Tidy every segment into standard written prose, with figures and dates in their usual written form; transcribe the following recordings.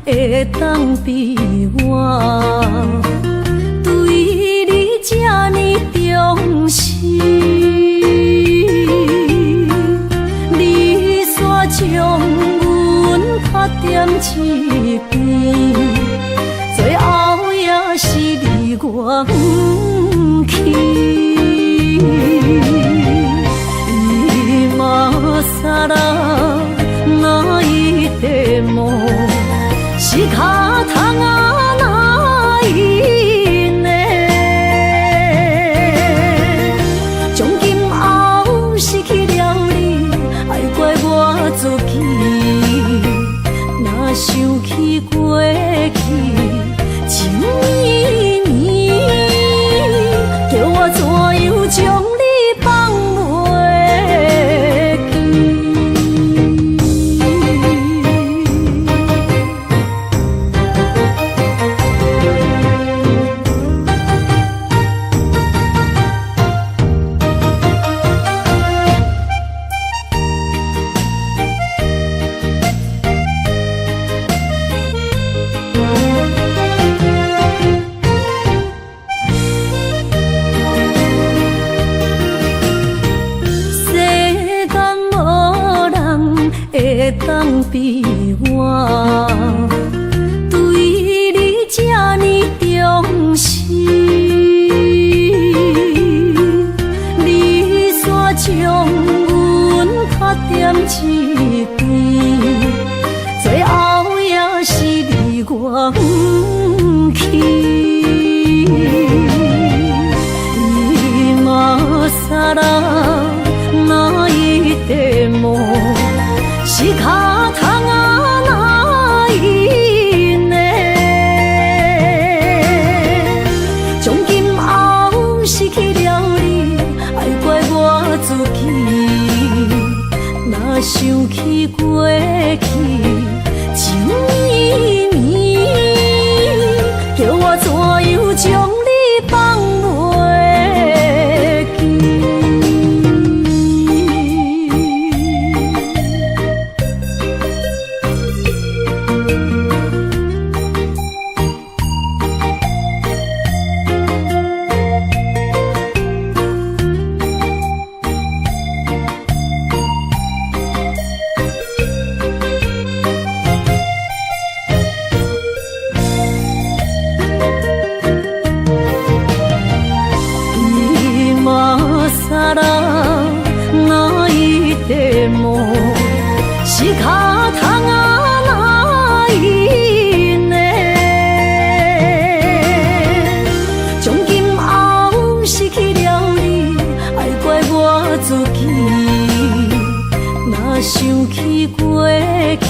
会当比我对你这呢重视？你煞将阮拍点一边，最后也是你我不去。今さら泣いても仕方がないね。从今后失去了你，爱怪我自己。若想起过去情绵绵，叫我怎样将你放袂记？会当比我对你这呢重视？你煞将阮拍点一边，最后也是你我不去。今さら泣いても仕方がないね。从今后失去了你，爱怪我自己。若想起过去情绵绵，叫我怎样将你放袂记？今さら泣いても仕方がないね。从今后失去了你，爱怪我自己。若想起过去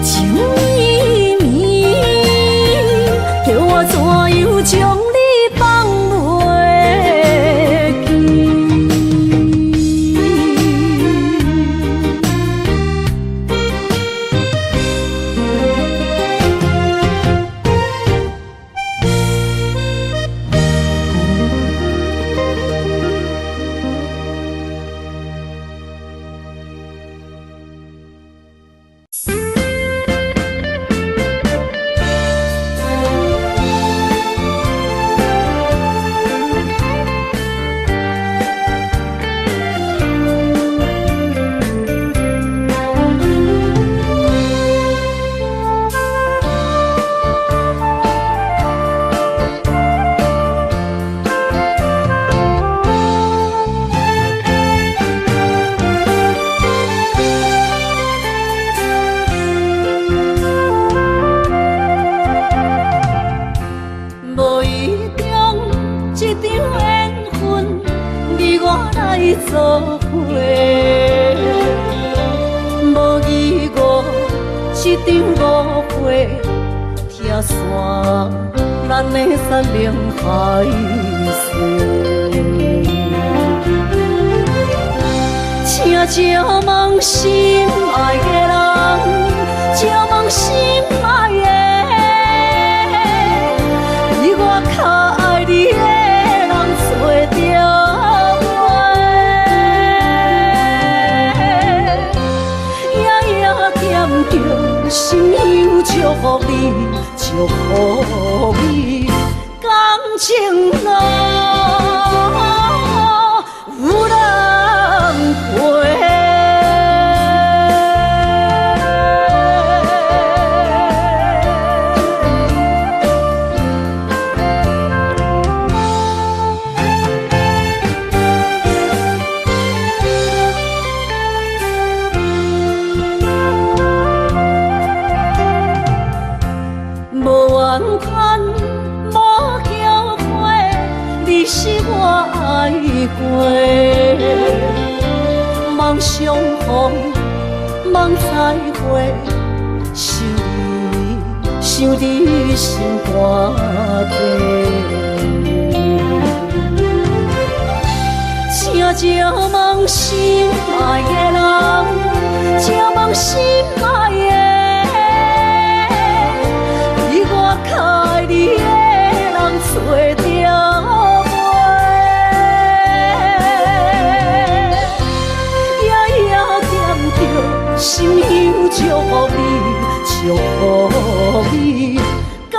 情绵绵，叫我怎样将你放袂记？做伙，无义误一场误会，拆散咱的山盟海誓。请借问心爱的人，借问心爱的，比我较爱你的人找着。心忧愁，祝福你，祝福你，感情路有人陪。你是我爱过，梦相逢，梦再会，想你心肝底。请借问心爱的人，请问心爱的，比我较爱你的人找着。心香祝福你，祝福你，感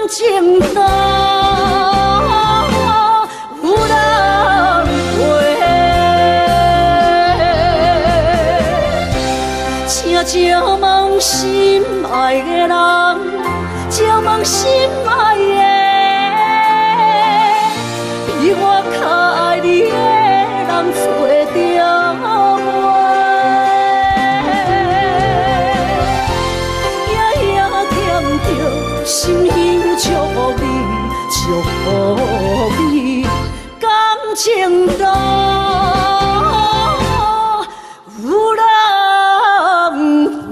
情路有人陪。请借问心爱的人，请问心爱的，比我较爱你的人找着。心香祝福你，祝福你，感情路有人陪。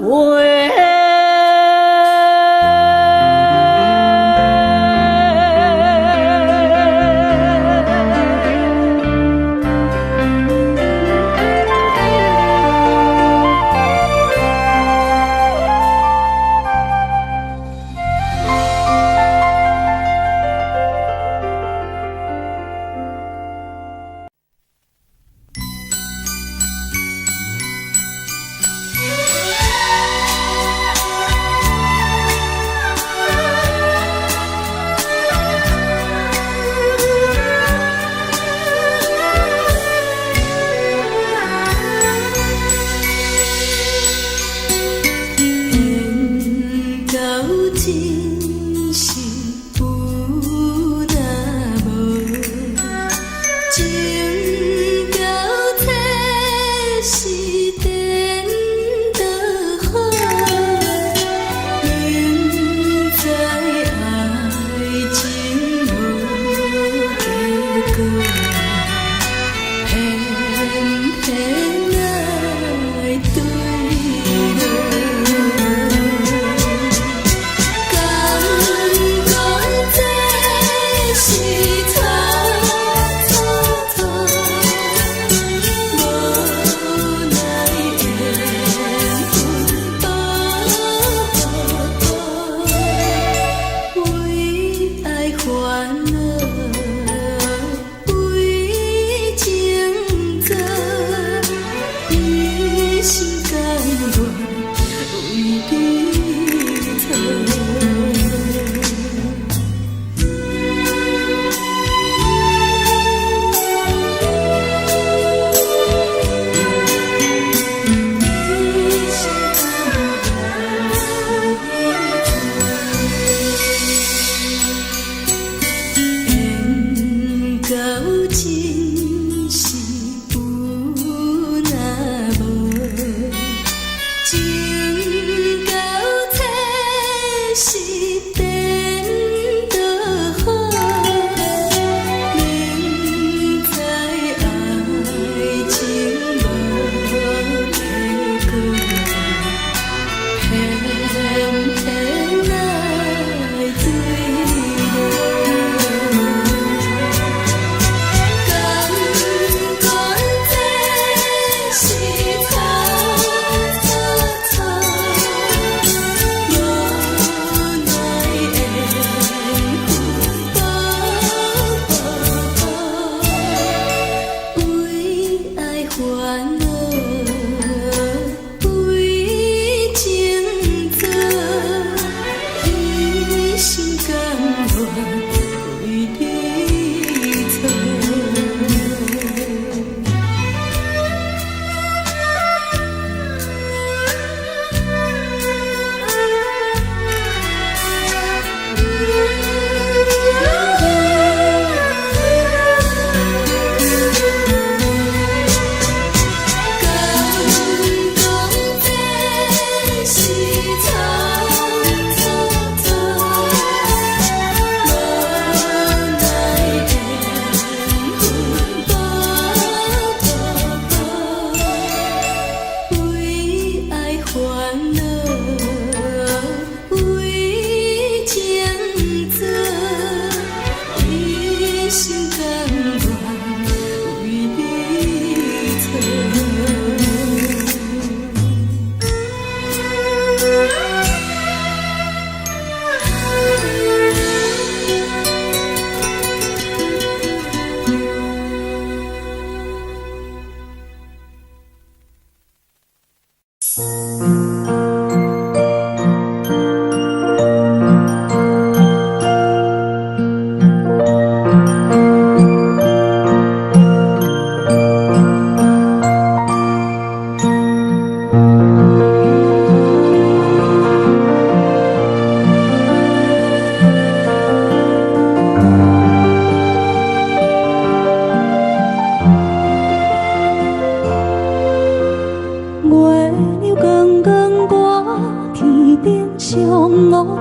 我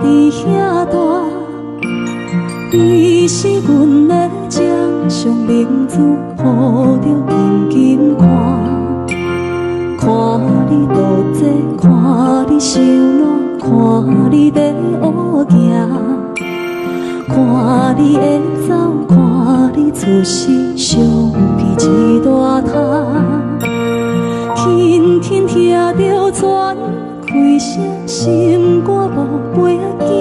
伫遐大，你是阮的掌上明珠，抱着紧紧看，看你渡这，看你受难，看你在乌行。看你会走，看你出世，相披一大塔。轻轻听着船开声，心肝无飞仔行。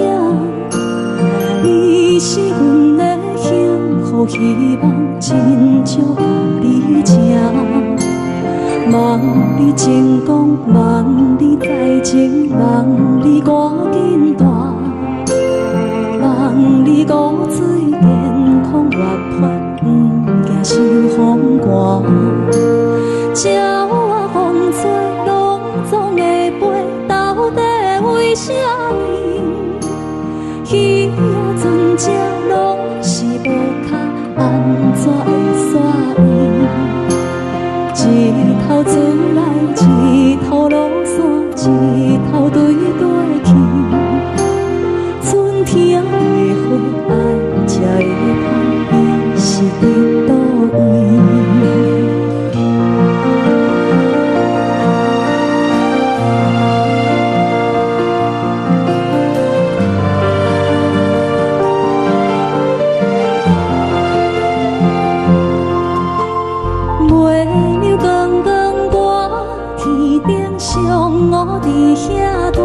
你是阮的幸福希望，真少甲你争。望你成功，望你再情，望你赶紧大。望你骨髓健康活泼，不惊受风寒。鸟仔风吹，拢总会飞，到底为什么？鱼仔船只拢是无脚，安怎会煞伊？一头自来，一头落山，一头对对去。春天的花爱才会香，伊是伫倒位？月亮光光挂天顶上，我伫遐大。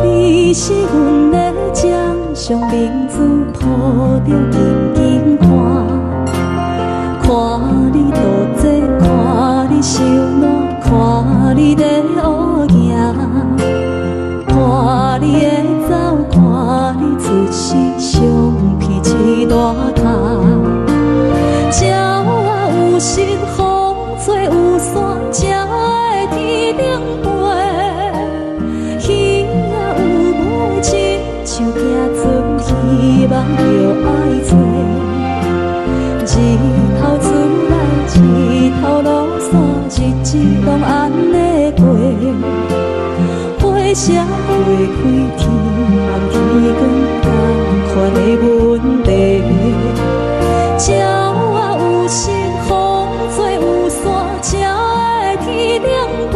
你是阮的掌上明珠，抱着紧紧看，看你渡这，看你受难，看你在乌行，看你会走，看你出世，相披一大塔。鸟仔有心，风吹有伞，才会天顶飞。像行船，希望着爱找，一头出来，一头落山，日子拢安尼过。花车花开天，望天光同款的问题。鸟仔有心，风吹有伞，才会天顶飞。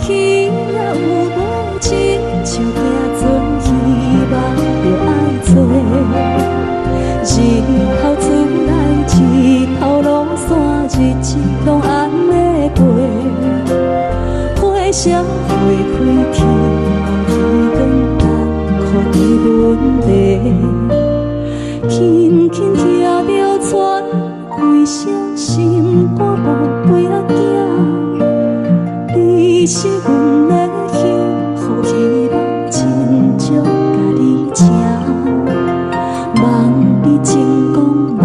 鱼仔有尾，亲像行船，希望着爱做。一头出来，一头落山，日子拢安尼过。花车花开天，望天光同款的问题。轻轻听着船开声，心肝无飞仔行。你是阮的幸福希望，真少甲你争。望你成功，望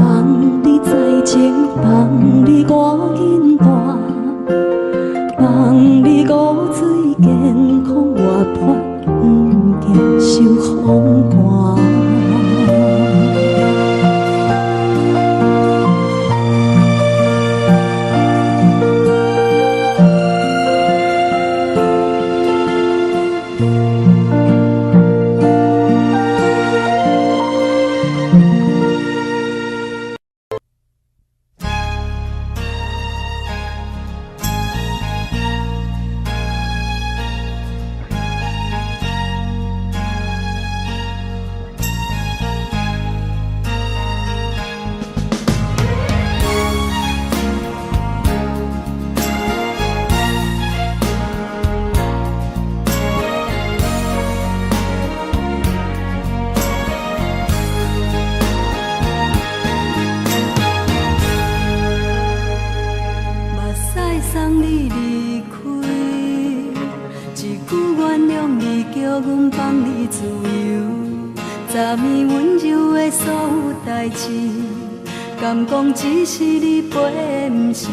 你再情，望你赶紧大。望你骨髓健康活泼，不惊受风寒。敢讲只是你陪，不是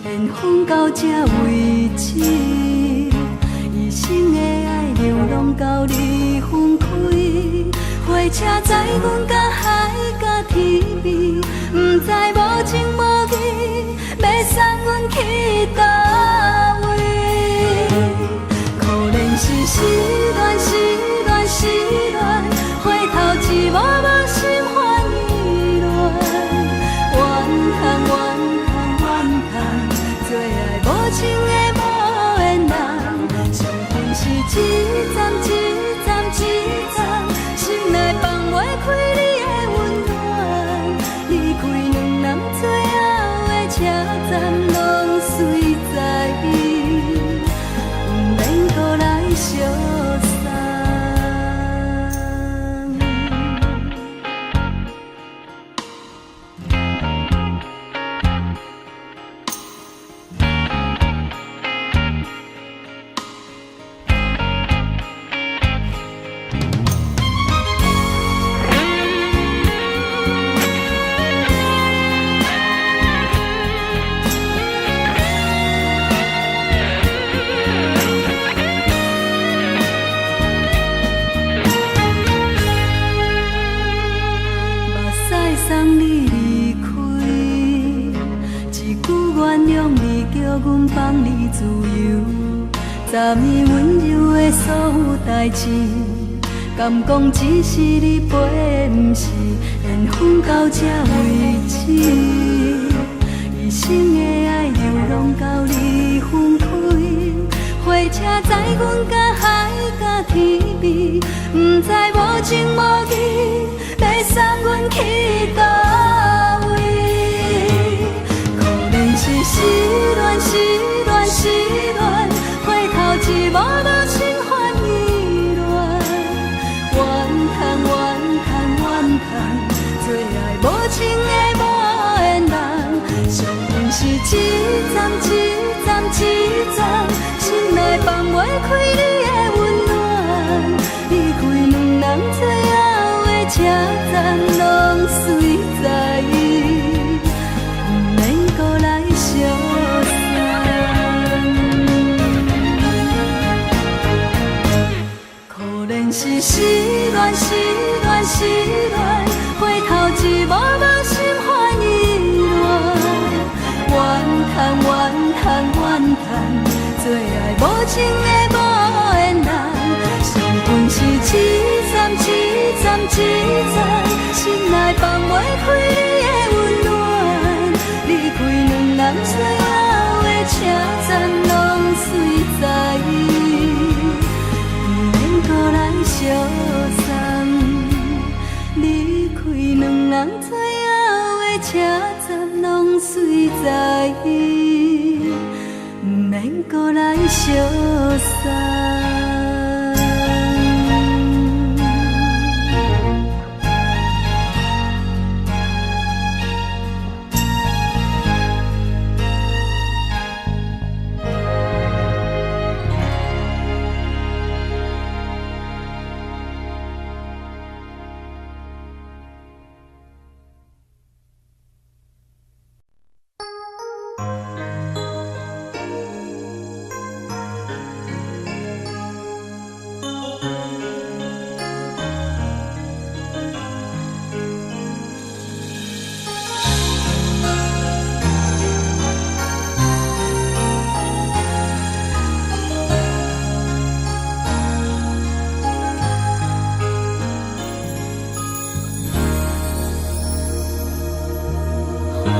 缘分到这为止。一生的爱流浪到你分开，火车载阮甲海甲天边，不知无情无义，要送阮去倒位？可怜是失恋失恋失恋，回头一幕幕心烦意乱，怨叹怨叹怨叹，最爱无情的无缘人，伤痕是一站一站一站，心内放袂开你的温暖，离开两人最后的车站，拢随在伊，不免搁来相送。送你离开，一句原谅你，叫阮放你自由。昨暝温柔的所有代志，敢讲只是你陪，不是缘分到这为止。一生的爱流浪到你分开，火车载阮甲海甲天边，不知无情无义，要送阮去倒位？可怜是失恋失恋失恋，回头一幕幕心烦意乱，怨叹怨叹怨叹，最爱无情的无缘人，伤痕是一站一站一站，心内放袂开你的温暖，离开两人最后的车站，拢随在伊，不免搁来相送。可怜是失恋失恋失恋，回头一幕幕心烦意乱，怨叹怨叹怨叹，最爱无情的无缘人，伤痕是一站一站一站，心内放袂开你的温暖，离开两人最后的车站，拢随在伊，不免搁来相送。离开两人最后的车站，拢随在伊，不免搁来相送。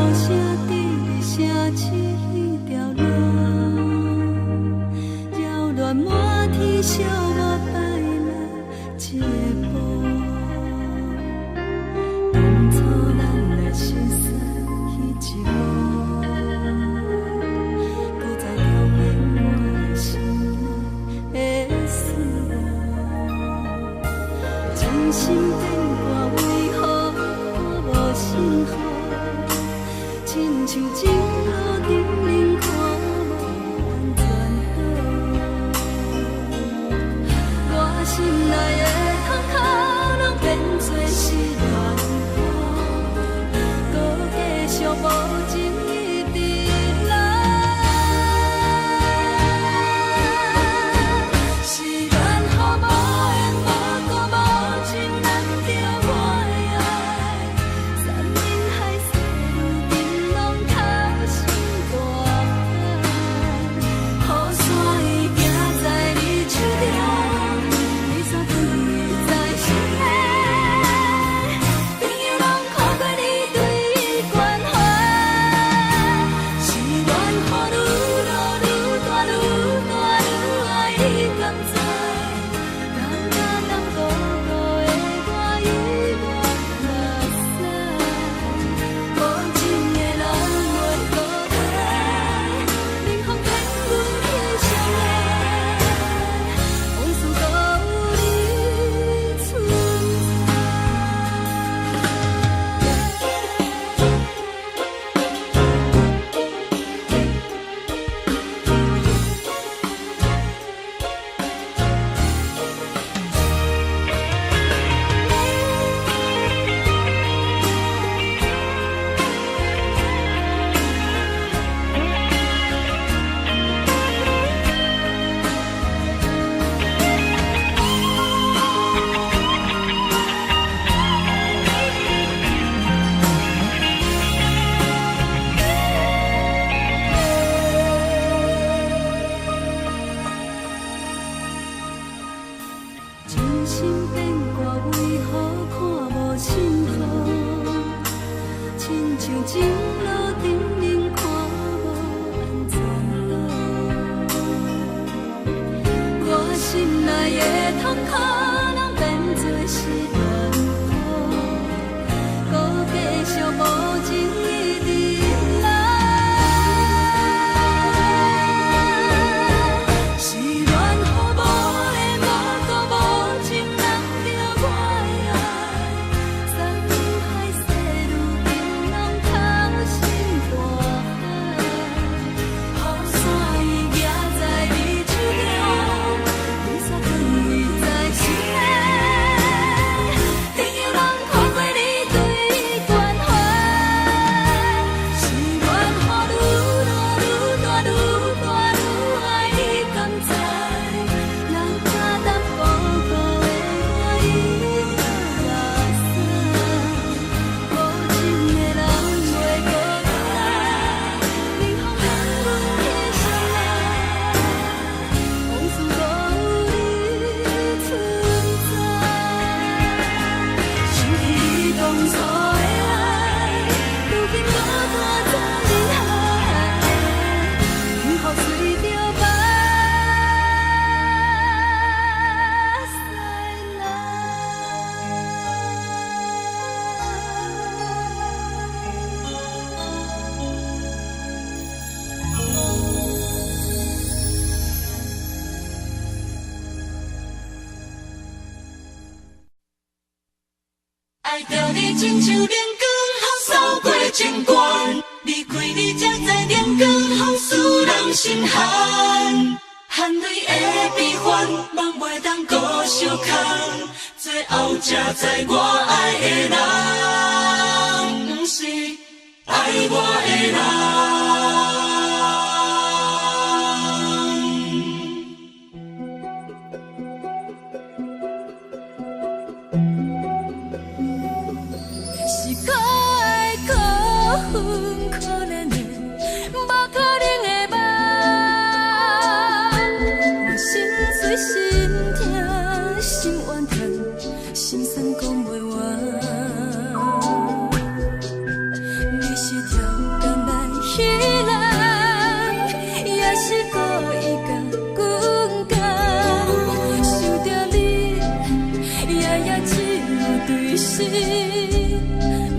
雨伞已行在你手中。真心变卦为何看无信号？亲像情路沉溺看无安怎路？我心内的痛可能变作是乱雨，搁继续无情一直来。是乱雨无的无故无情人着我的爱，山海细路冰冷透心大海，雨伞伊举在你手中，雨伞放你在心内，天有人看过你对关怀，是乱雨愈落愈大愈大愈爱你甘知，人假淡薄薄的我已落山，无情的人袂搁回来，冷风冷阮的心内，往事搁有你存在。想起你当初的爱，如今搁大在人海，幸福随着目屎爱着你亲像阳光扫过情关，离开你才知阳光风使人心寒。含泪的悲欢，望袂当搁相牵，最后才知我爱的人，不是爱我的人。是可爱可恨可怜的，无可能的梦。我心碎心痛心怨叹，心酸讲袂完。你是条工来彼人，也是故意甲阮讲，想着你，夜夜只有对视。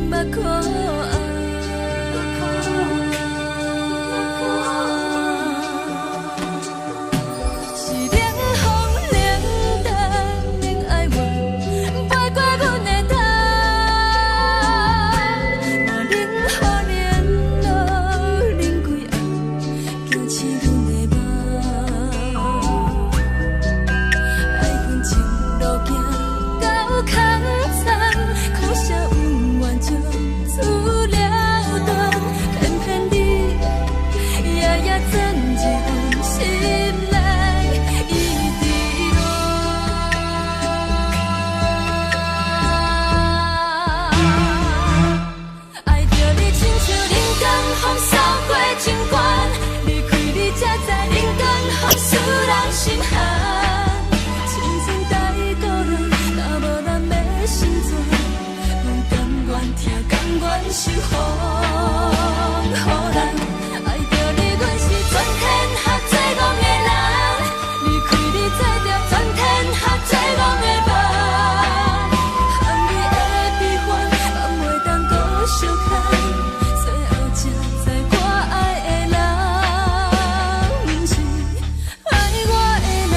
目看是冷风冷淡冷爱我，飞过阮的头，嘛冷雨冷落冷几暗，惊刺阮的梦，爱阮情路行到空残，苦涩温婉就出了断，偏偏你夜夜钻入阮心内，一直乱。爱着你亲像冷光风扫过情关，离开你才知冷光风使人心寒。亲情待故人，若无咱要心怎？阮甘愿听，甘愿受风雨人。爱着你，阮是全天下最戆的人，离开你才着全天下最戆的梦。含泪的悲欢，望袂当搁相牵，最后才知我爱的人，不是爱我的人。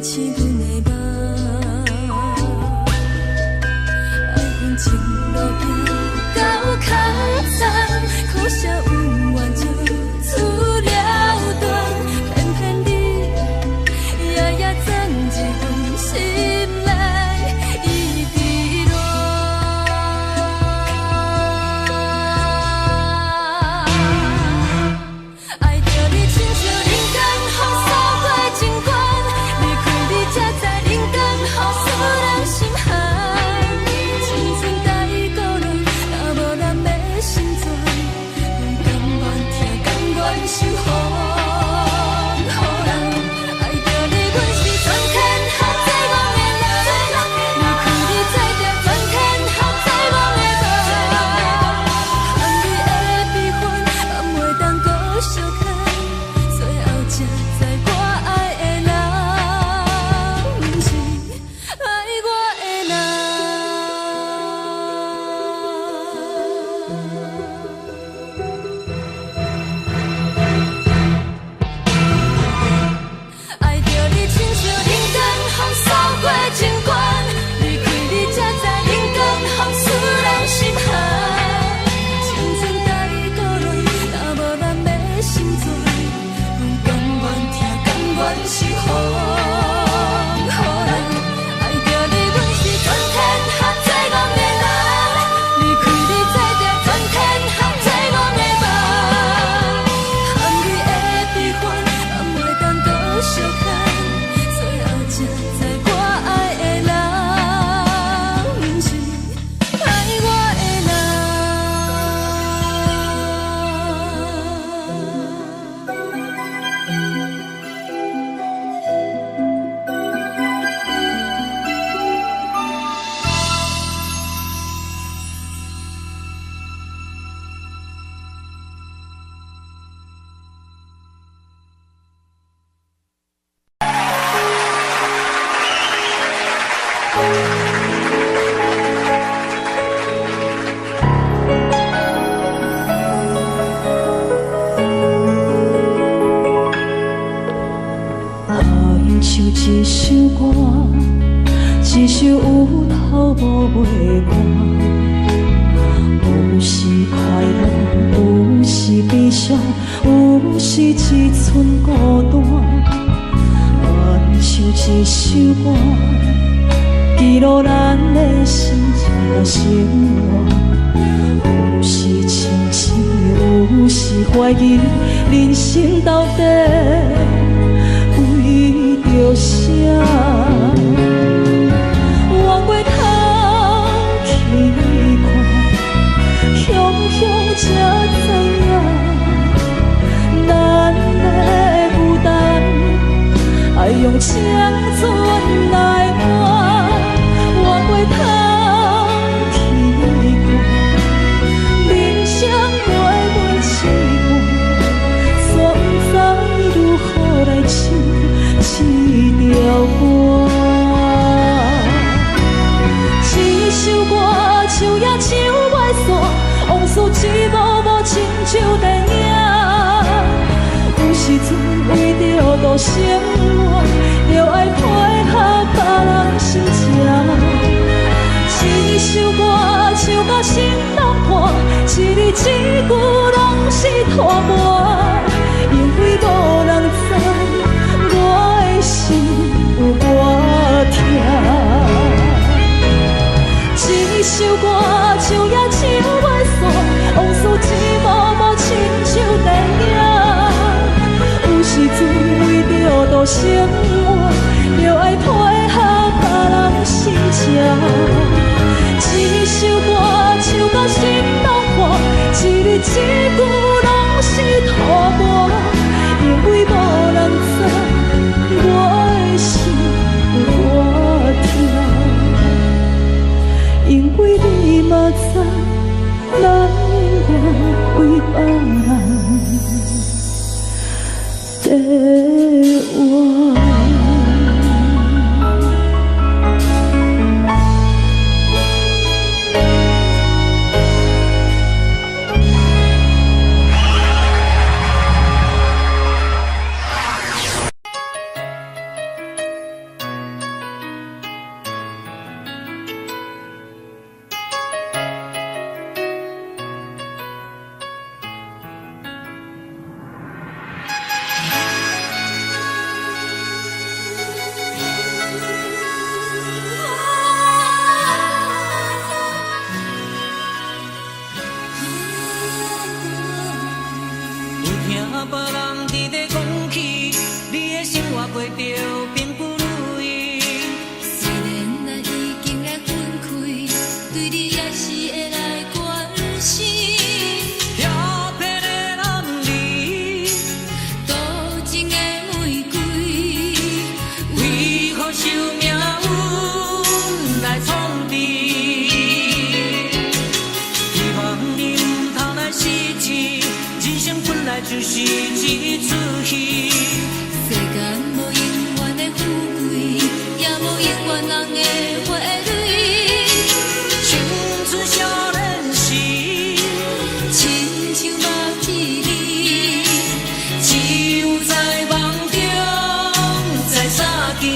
刺阮的梦，爱阮情路行到坎站，可惜有缘就出了断，偏偏你夜夜钻入阮心内，伊伫乱。爱着你亲像人间风扫过情关，离开你才知人间雨使人心寒。青春待过落，若无咱的心酸，阮甘愿听，甘愿受风雨人。爱着你，阮是全天下最戆的人，离开你才知全天下最戆的梦。含泪的悲欢，敢袂当搁相牵，最后才知我爱的人，不是爱我的人。爱着你亲像人间风扫过情关，离开你才知人间风使人心寒。青春待过落，若无咱的心酸，阮甘愿听，甘愿受风雨人。爱着你，阮是全天下最戆的人，离开你才知全天下最戆的梦。含泪的悲欢，敢袂当搁相牵，最后才知我爱的人，不是爱我的爱像一首歌，一首有头无尾歌，有时快乐，有时悲伤，有时一寸孤单。爱像一首歌，记录咱的心情生活，有时清醒，有时怀疑，人生到底为着啥？我过头去看，雄雄才知影，咱的负担爱用青春来换。我过头去看，人生月月凄寒，煞不知如何来唱这条歌。一首歌唱也唱袂煞，往事一幕幕亲像电影。有时阵为着度生活，就爱配合别人心情。一首歌唱到心拢破，一字一句拢是拖磨，因为无人知我的心有多痛。一首歌唱也唱袂煞，往事一幕幕亲像电影。有时阵为着度生活，就爱配合别人心情。一首歌唱到心拢破，一字一句拢是拖磨，因为无人知我的心有多痛。因为你嘛知，咱永远为别人在我。受命运来创治。希望你唔通来失志，人生本来就是一出戏。世间无永远的富贵，也无永远人的花蕊。青春少年时，亲像目一字，只有在梦中才相见。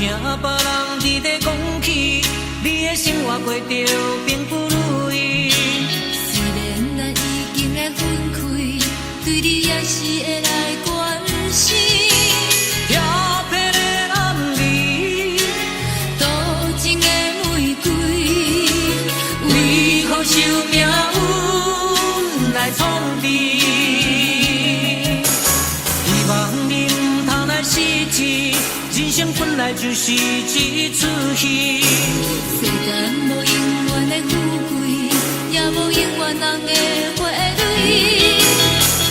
听别人伫咧讲起，你的生活过着并不如意。虽然咱已经会分开，对你也是会来关心。调皮的男儿，多情的玫瑰，为何受命运来创治？希望你唔通来失志。人生本来就是一出戏，世间无永远的富贵，也无永远人的花蕊。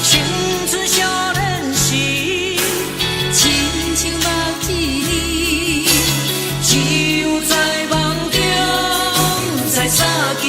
青春少年时，亲像目一字，只有在梦中才相见。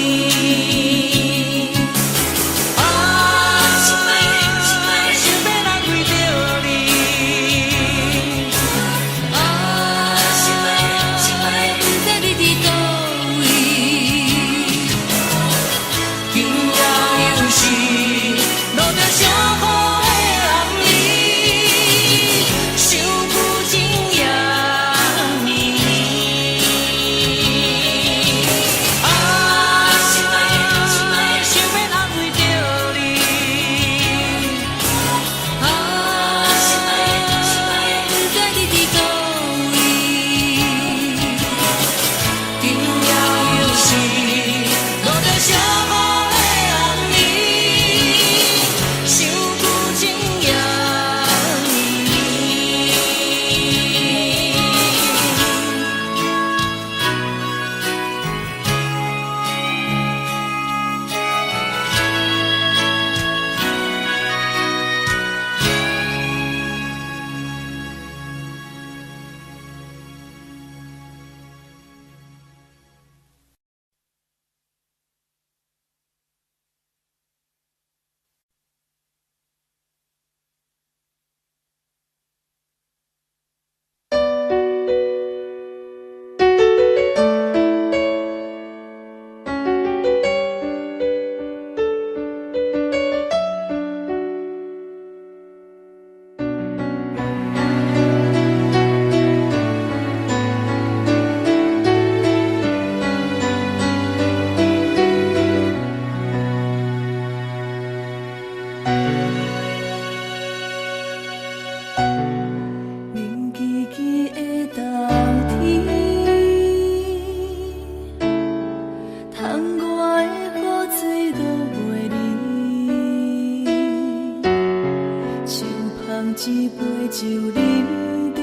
一杯酒饮着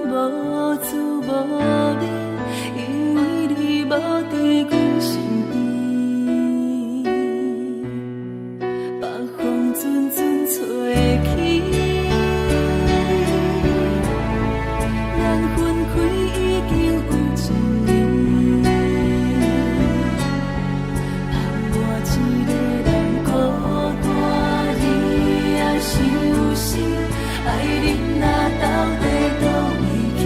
无滋无味，因为你无伫阮身边。北风阵阵吹起，咱分开已经有一年，盼我一个人孤单，你也伤心。爱你若到底倒位去？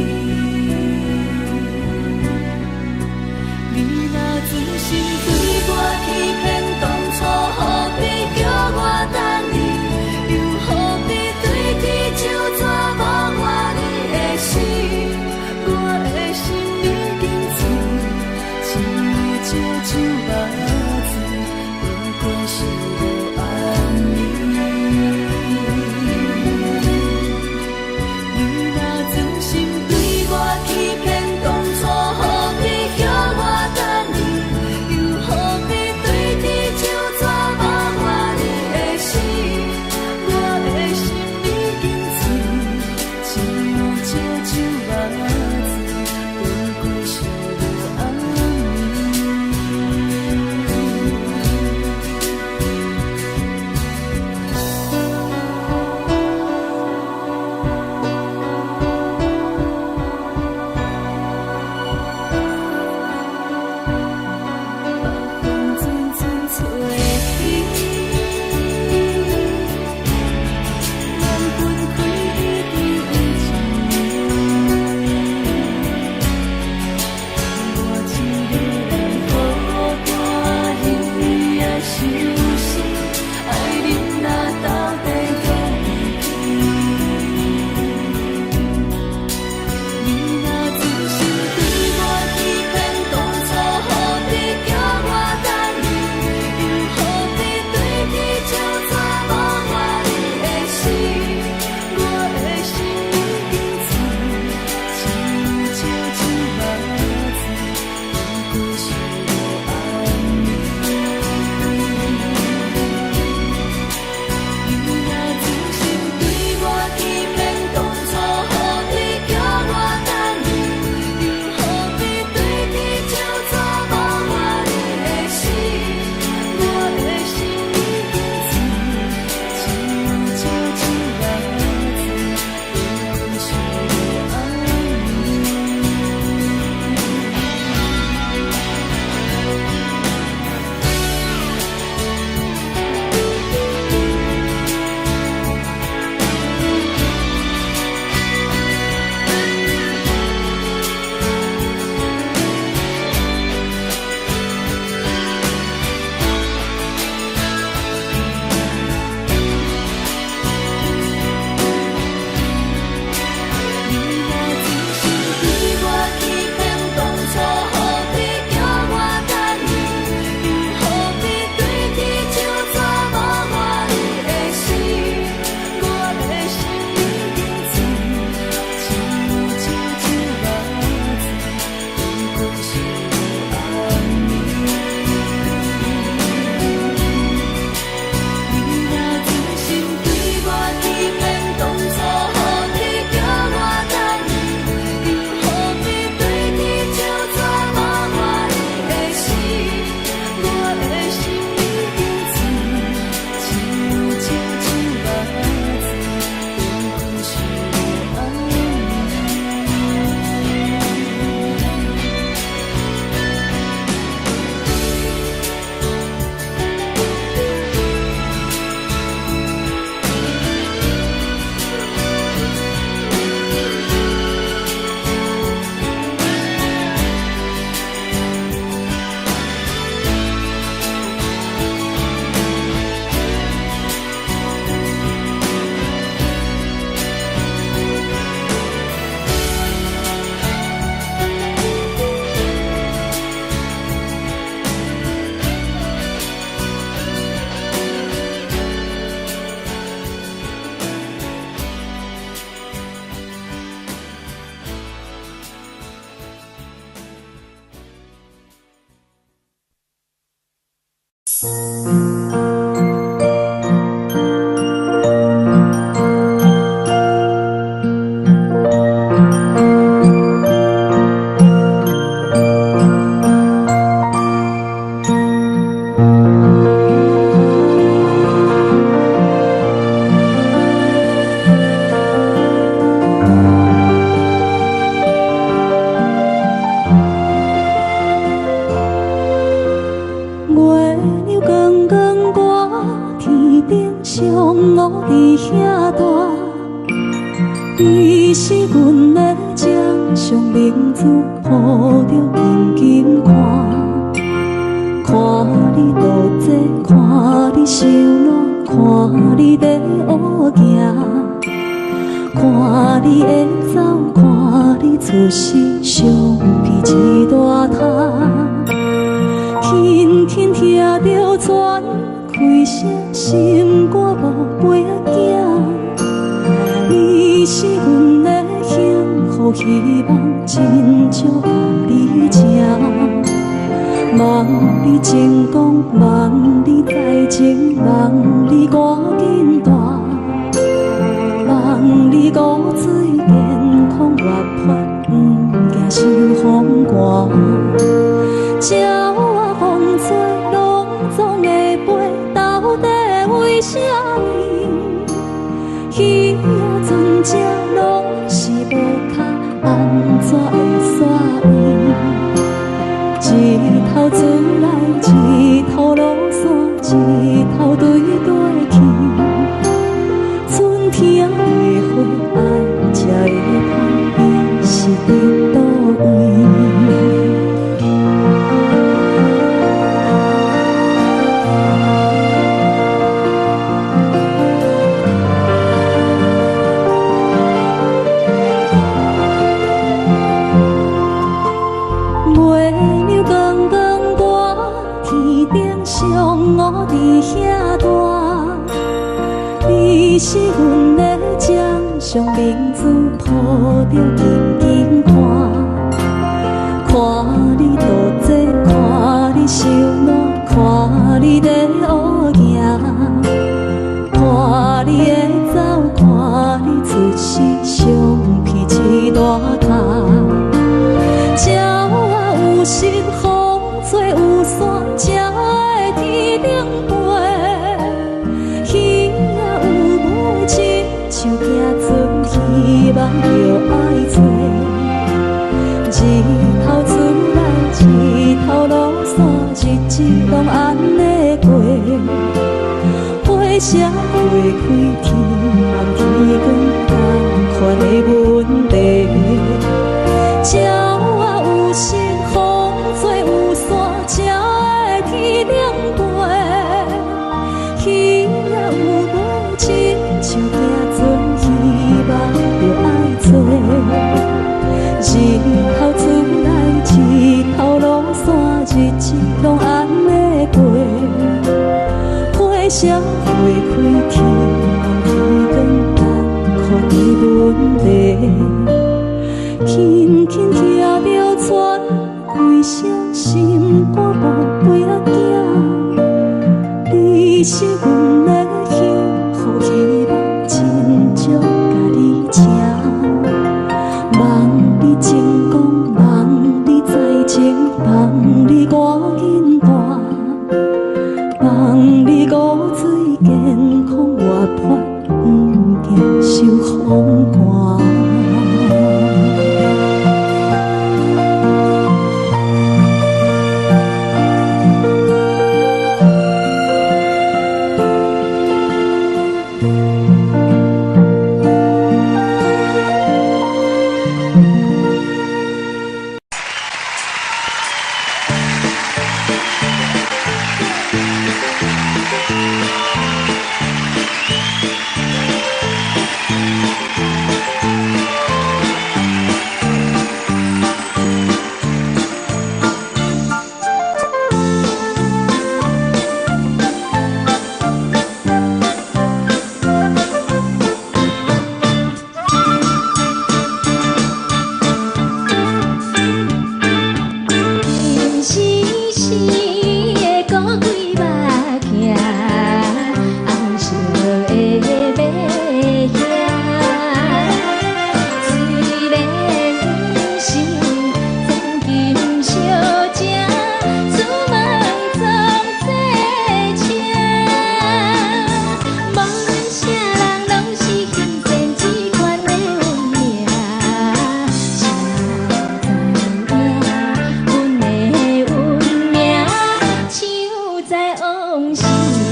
讲是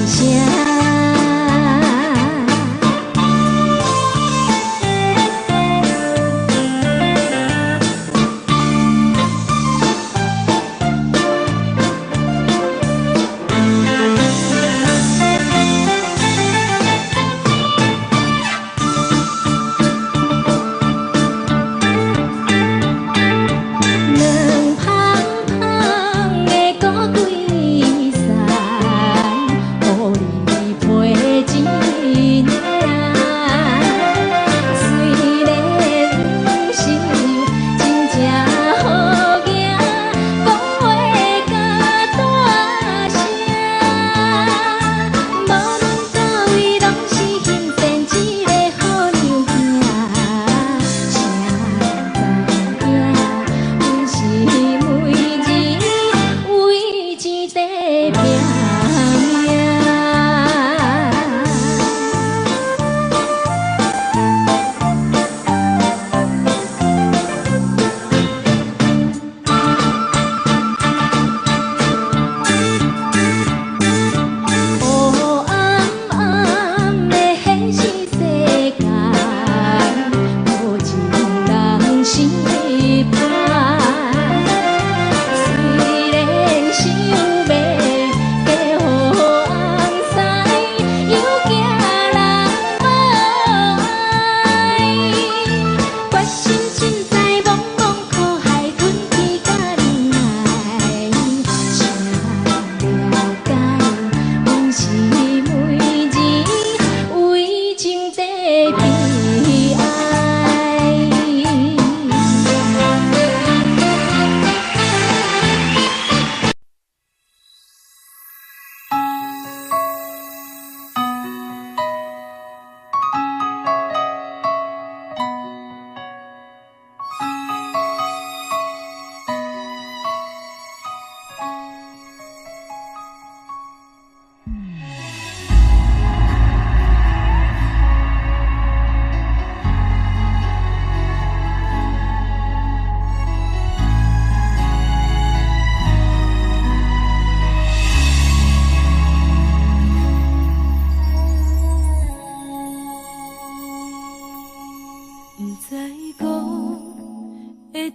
啥？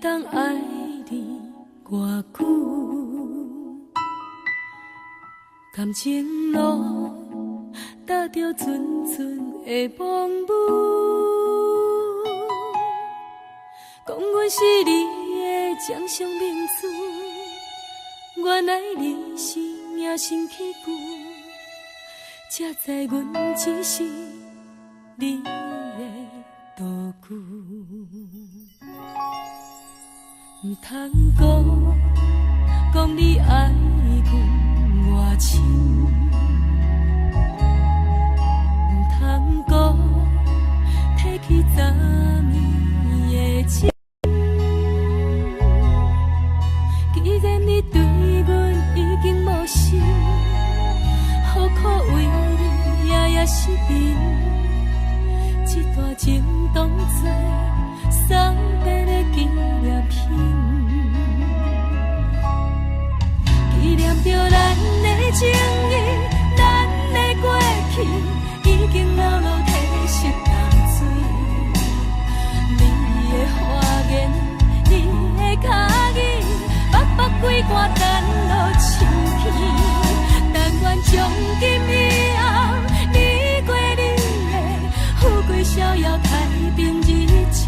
当爱你偌久，感情路踏着纯纯的梦雾，讲阮是你的掌上明珠，原来你是命生起句，才知阮只是你的道具。唔通讲你爱阮偌深，唔通讲提起昨暝的情。既然你对阮已经无心，何苦为你夜夜失眠？这段情当作送别的纪念品，纪念着咱的情谊，咱的过去已经老老褪色淡水。你的花言，你的脚语，默默几挂等落秋天。但愿从今以后，你过你的富贵逍遥太平日子。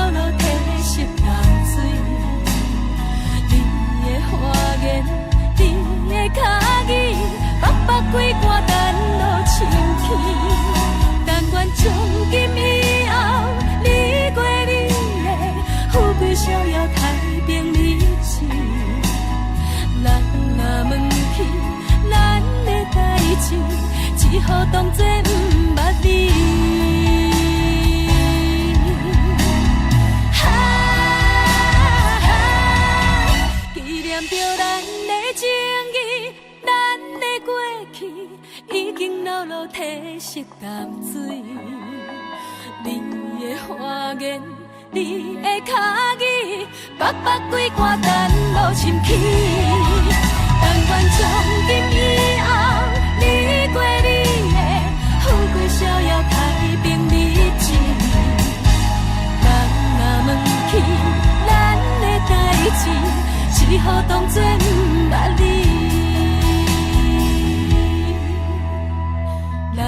流露褪色淡水。你的花言，你的脚语，北北几关等落深去。但愿从今以后，你过你的富贵逍遥，太平日子。咱若问起咱的代志，只好当作不捌你。纪念着咱的情谊，咱的过去已经流露褪色淡水。你的花言，你的脚语，北北几关等落深去。但愿从今以后，你过你的富贵逍遥，太平日子。咱若问起咱的代志，只好当作不捌你。咱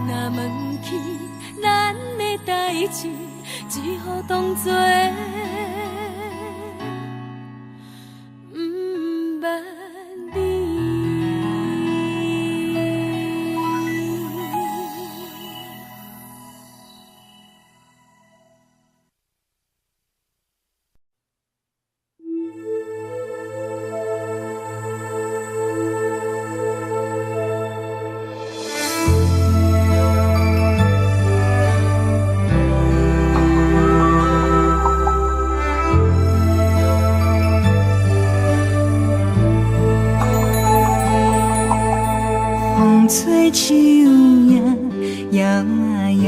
若问起咱的代志，只好当作不捌你。吹树叶摇啊摇，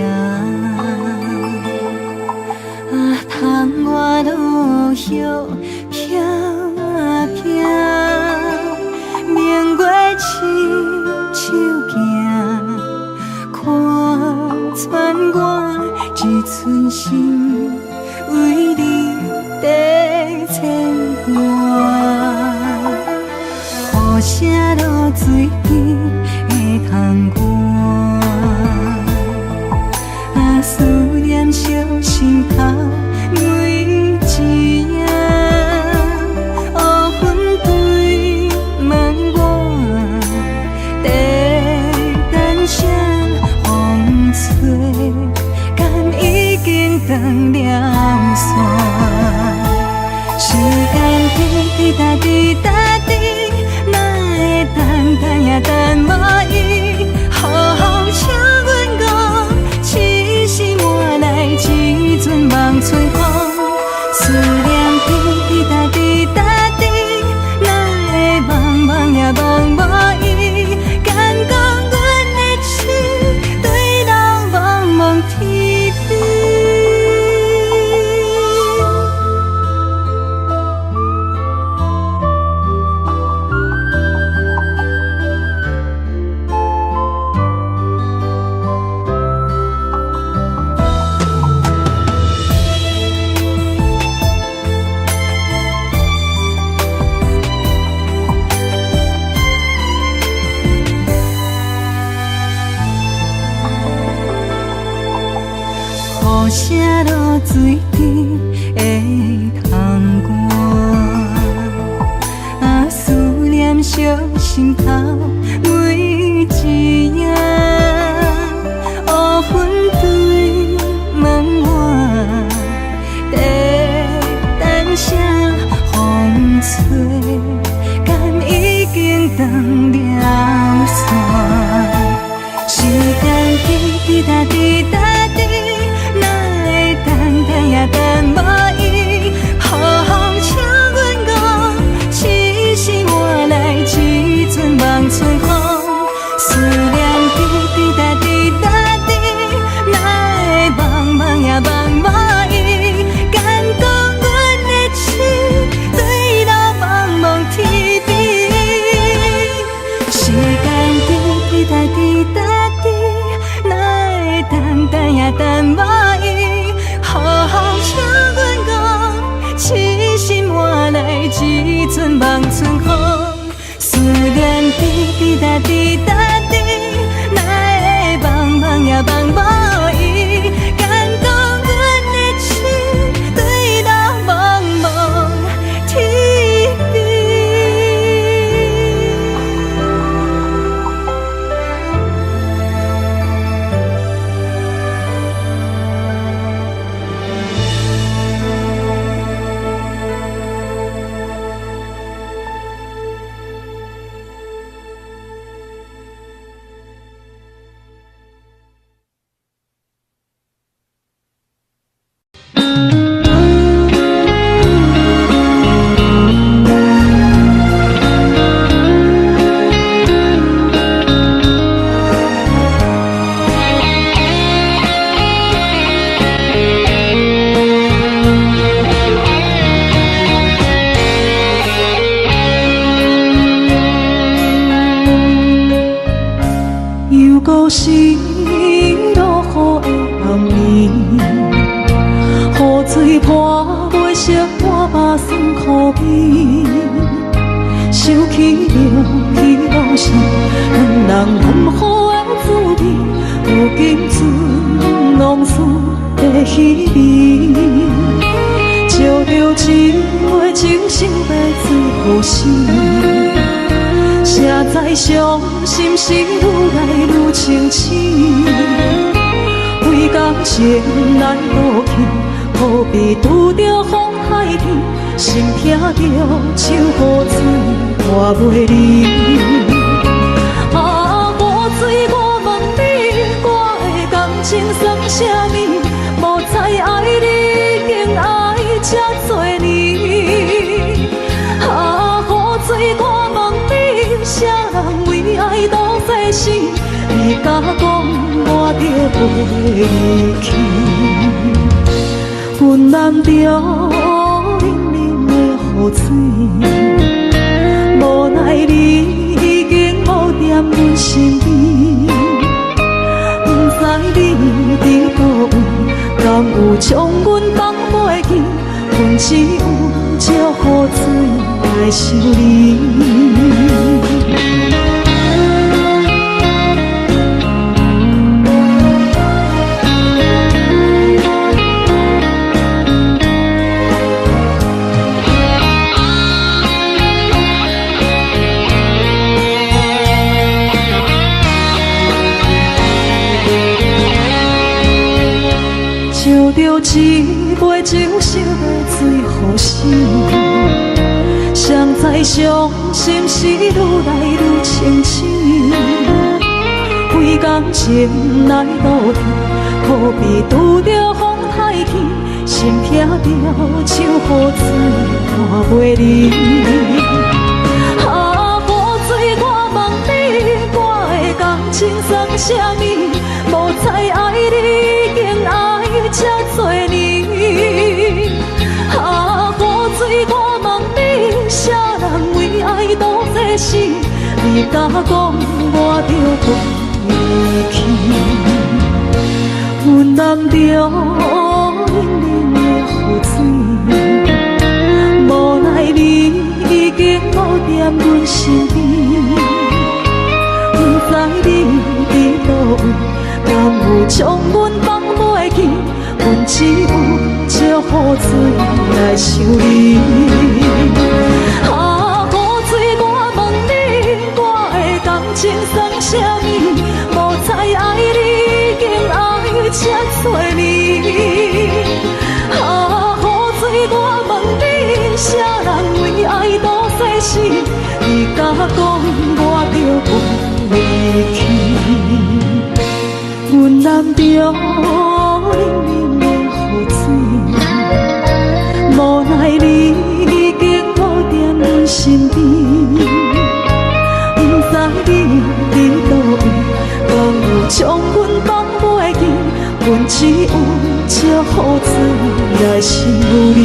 窗外落叶飘啊飘，明月亲手行，看穿我一寸心，为你在牵挂，雨声落水边。通我思念烧心头每一夜，黑云对问我，在等谁风吹，敢已经断了线，时间滴滴答滴答滴。等也等无伊，好好请阮讲，痴心换来一阵望春风。思念滴滴答滴答滴，哪会茫茫也望无伊？敢讲阮的痴，对人茫茫天边。雨声落水边会通我，思念烧心头每一夜，黑云对问我，在等谁风吹，敢已经断了线，时间滴滴答滴答滴。等也等无伊，好好请阮讲，痴心换来一阵望春风。思念滴滴答滴答滴，哪会茫茫也望无伊？敢讲阮的痴，对路茫茫天边。时间滴滴答滴答滴，哪会等也等无伊？好好请阮讲，痴心换来一阵望春风。思念滴滴答滴答滴，哪会茫茫也望无伊？敢讲阮的痴，对色满目酸苦味，想起了彼拢是恋人难好的滋味，如今存拢输在稀微。照着一回情深要最好时，谁知伤心事愈来愈清醒。为感情来倒去，何必拄着风海天？心痛着手雨水拖袂离。啊，雨水，我问你，我的感情算啥物？无再爱你，竟爱这多年。啊，雨水，我问你，啥人为爱赌世事？你甲讲我着袂去，阮难着冷冷的雨水，无奈你已经无踮阮身边，不知你伫倒位，敢有将阮放袂记？阮只有借雨水来想你。一杯酒烧的最好时，谁知伤心事愈来愈清醒。为感情来倒去，何必拄着风太起？心痛着手雨水拖袂离。啊，雨水，我问你，我的感情算啥物？无再爱你，竟爱这多年。啊，雨水，我问你，啥人为爱赌世事？你甲讲我着袂去，阮难着冷冷的雨水，无奈你已经无踮阮身边，不知你伫倒位，敢有将阮放袂记？阮只有借雨水来想你。啊，雨水，我问你，我的感情算啥物？无再爱你，竟爱这多年。啊，雨水，我问你，啥人为爱赌世事？你甲讲我着袂去，阮难着冷冷的雨水，无奈你已经无踮阮身边，不知你伫倒位，敢有将阮放袂记？阮只有借雨水来想你。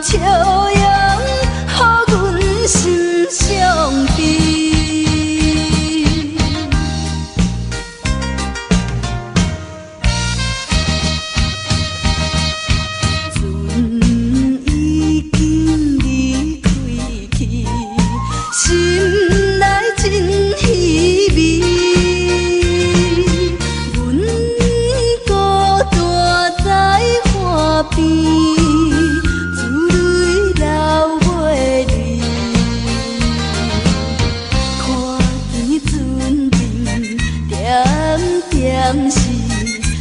笑容，予阮心伤悲。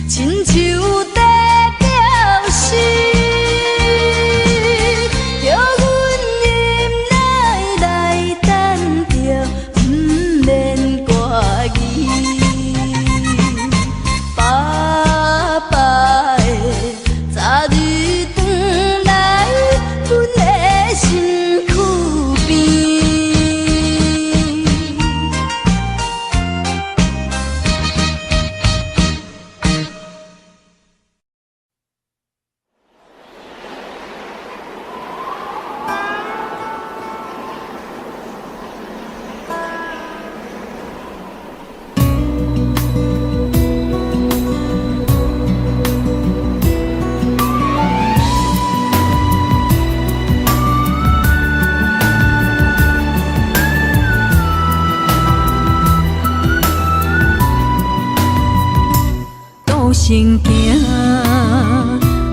亲像在吊死，叫阮忍耐来等着，不免歌语。爸爸的早日转来，阮的身躯边。行行，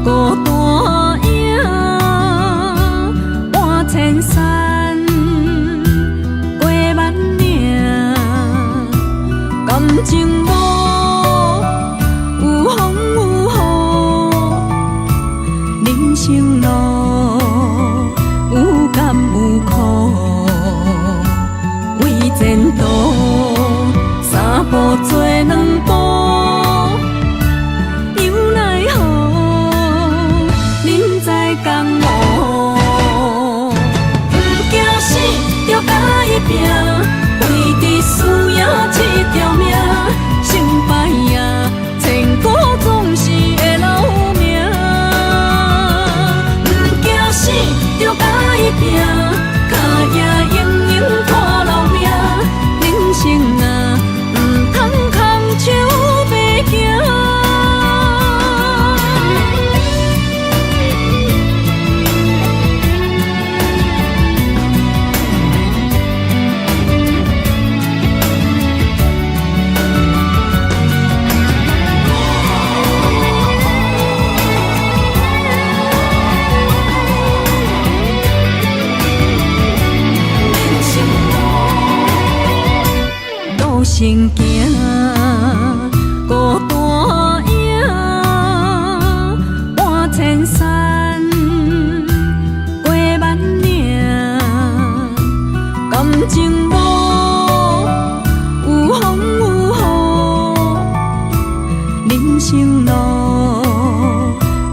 孤单影，半千山，过万岭，感情无有风有雨，人生路有甘有苦，为前途三步做两步。拼，为伫输赢这条命，成败赢，千古总是会留名。不惊死，着甲伊拼，脚也硬硬看留名。人生啊，唔通空手白行。行行，孤单影，半千山，过万岭，感情无有风有雨，人生路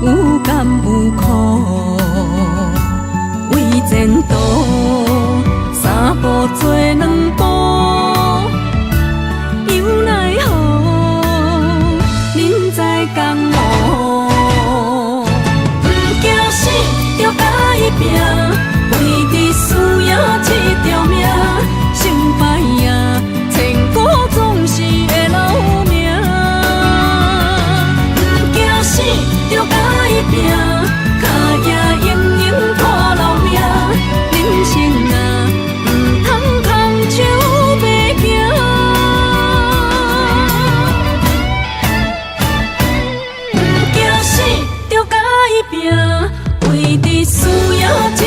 有甘有苦，为前途三步做两步。拼，为伫输赢这条命，成败赢，千古总是会留名。不惊死，着甲伊拼，脚也硬硬看留名。人生啊，唔通空手白行。不惊死，着甲伊拼。为伫输赢这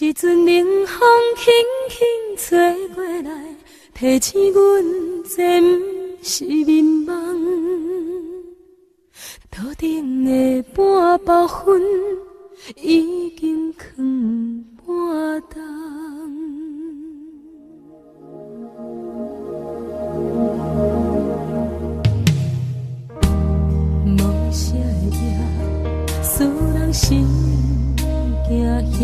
一阵冷风轻轻吹过来，提醒阮这不是眠梦。头顶的半包云已经藏半冬。无啥会夜，使人心惊惊。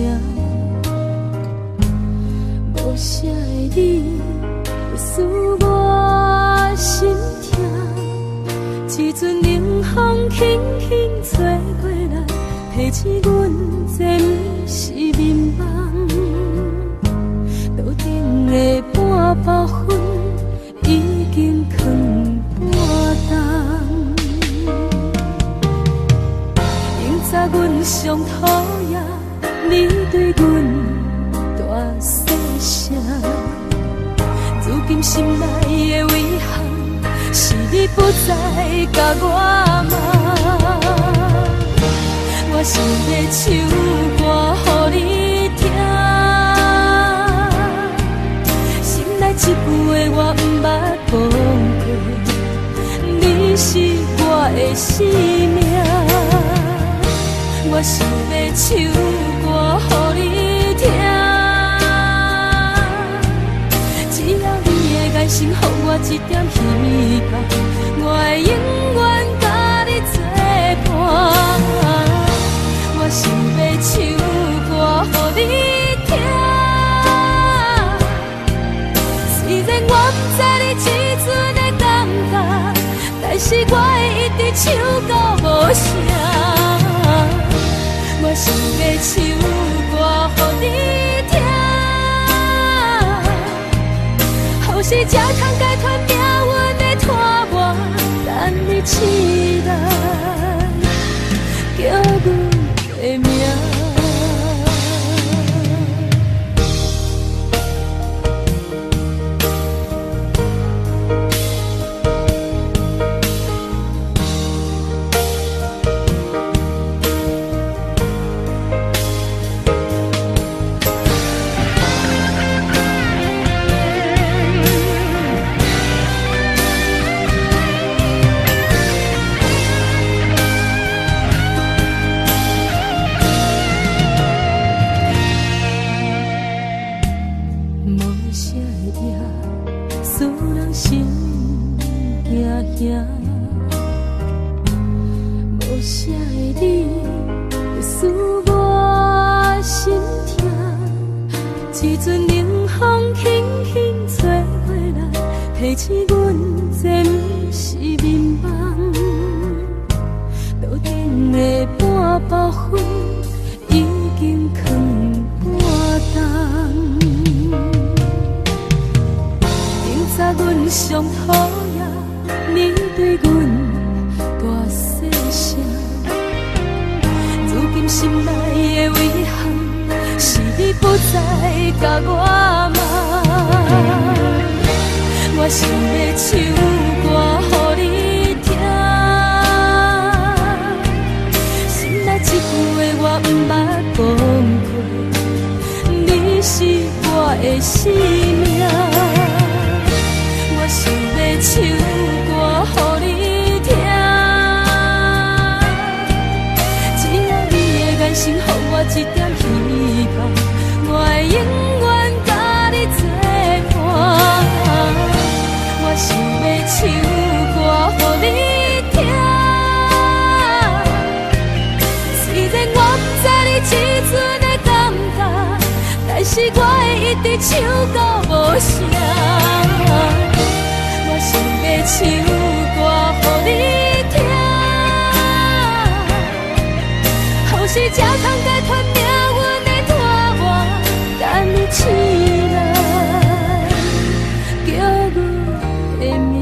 无啥的你，会使我心痛。一阵冷风轻轻吹过来，提醒阮这不是眠梦。头顶的半包云已经藏半冬。明早阮上讨厌你对阮大细声，如今心内的遗憾，是你不再甲我骂。我想要唱歌予你听，心内一句话我不捌讲过，你是我的生命。我想要唱歌予你听，只要你会爱心，予我一点希望，我会永远甲你作伴。我想要唱歌予你听，虽然我不知你这阵的感觉，但是我会一直唱到无声。我想要唱歌予你听，后世才通解脱命运的拖磨，等你起来，叫阮的名。无啥的你，会使我心痛。一阵冷风轻轻吹过来，提醒阮这不是眠梦。头顶的半包云已经藏半冬。明早阮上讨厌你对阮大细声，如今心内的遗憾，是你不再甲我骂。我想要唱歌予你听，心内一句话我不捌讲过，你是我的生命。我想要唱歌予你听，只要你的眼神予我一点希望，我会永远甲你作伴。我想要唱歌予你听，虽然我不知你这阵的感觉，但是我会一直唱到无声。我想要唱歌予你听，后世才通解脱命运的拖磨，等你起来，叫阮的名。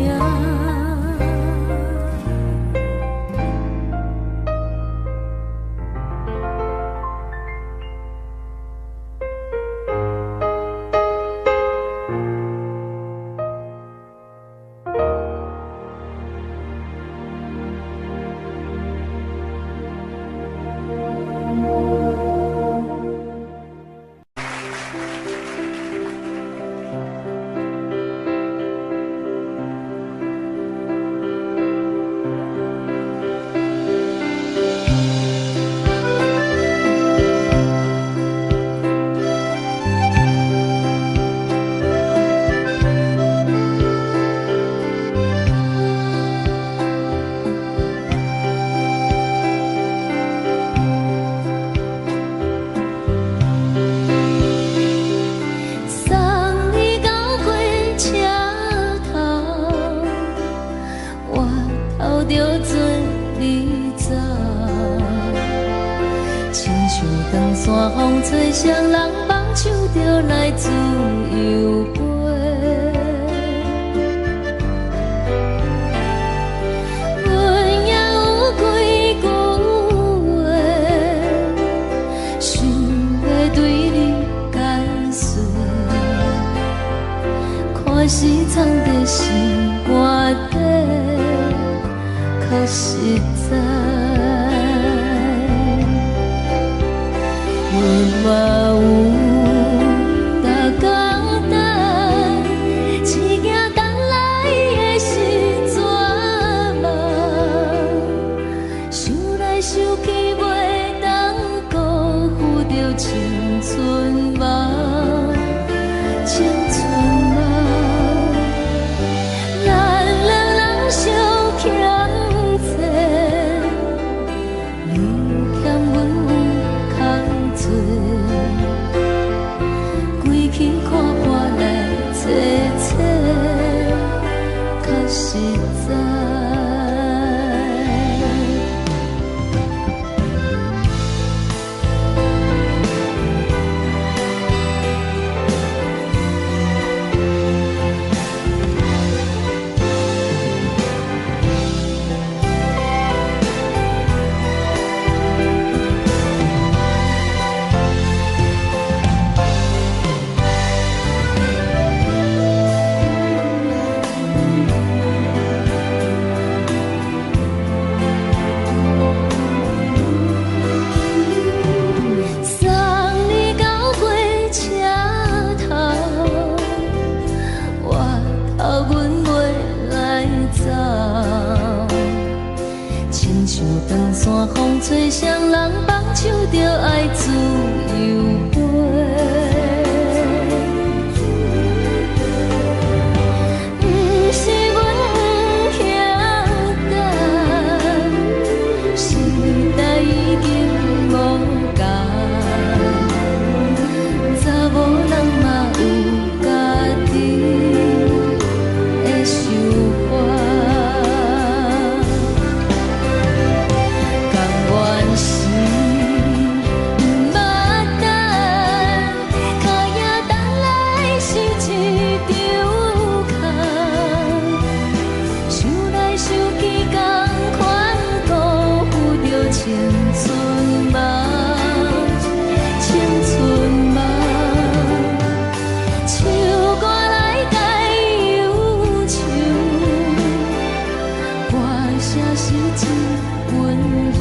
风吹双人放手就来自由飞。阮也有几句话，想要对你解释，看是藏在心肝底，可实在。阮嘛有逐天等，只惊等来的时阵嘛，想来想去袂当辜负着青春梦，青春梦。咱两人相欠债，你欠阮有空归去看看来坐坐，较实在。风吹双人放手就爱自由飞，不是阮不晓等，时代已经无同，查某人嘛有家己的想法。青春梦，青春梦，唱歌来解忧愁，歌声是真温柔，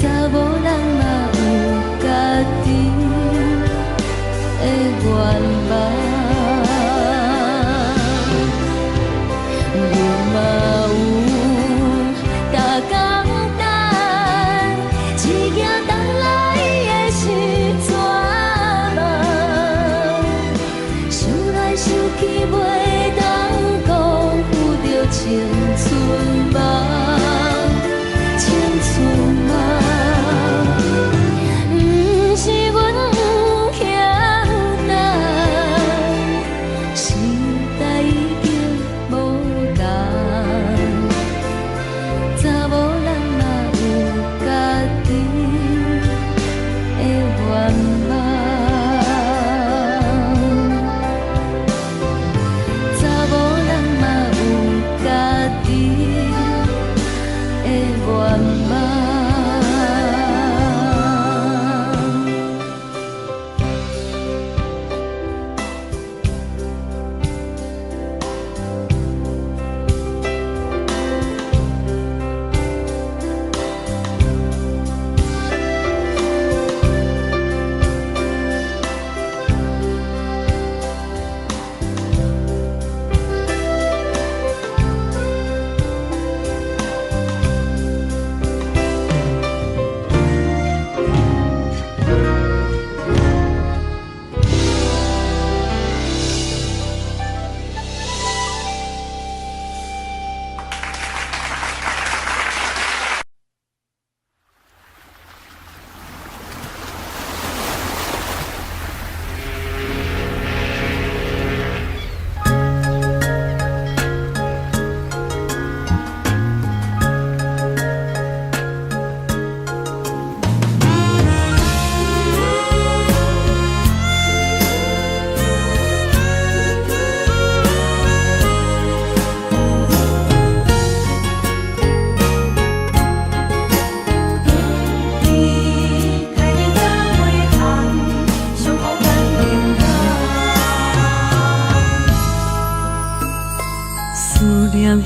查某人嘛有家己的愿望。青春梦，青春梦，不是阮不晓等，时代已经无同，查某人嘛有家己的愿望。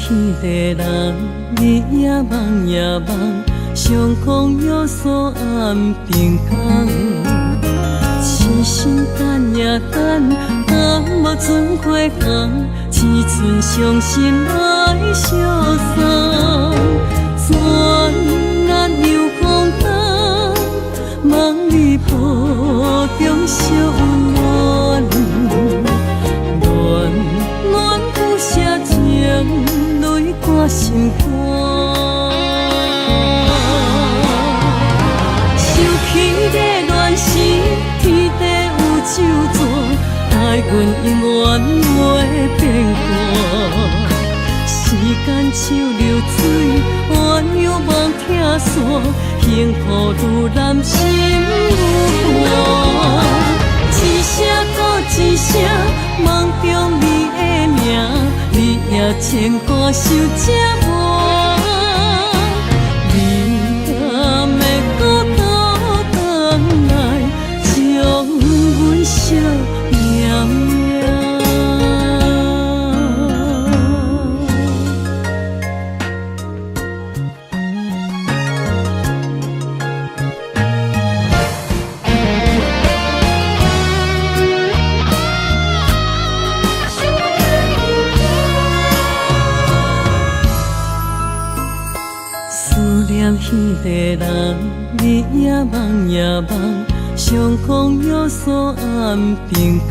迄个人，你也梦也梦，上空有锁暗平空。痴心等也等，等无船花红，只剩伤心来相送。转眼又空灯，梦里抱中惜温暖，暖暖不舍情，泪挂心肝。想起的恋时，天地有咒詛，爱阮永远袂变卦。时间像流水，弯又望听线，幸福愈难心愈寒。一声搁一声，梦中你的名，你也牵挂受折磨。你敢会搁倒转来，将阮惜绵绵？迄个人，你也梦也梦，上空有锁暗平空。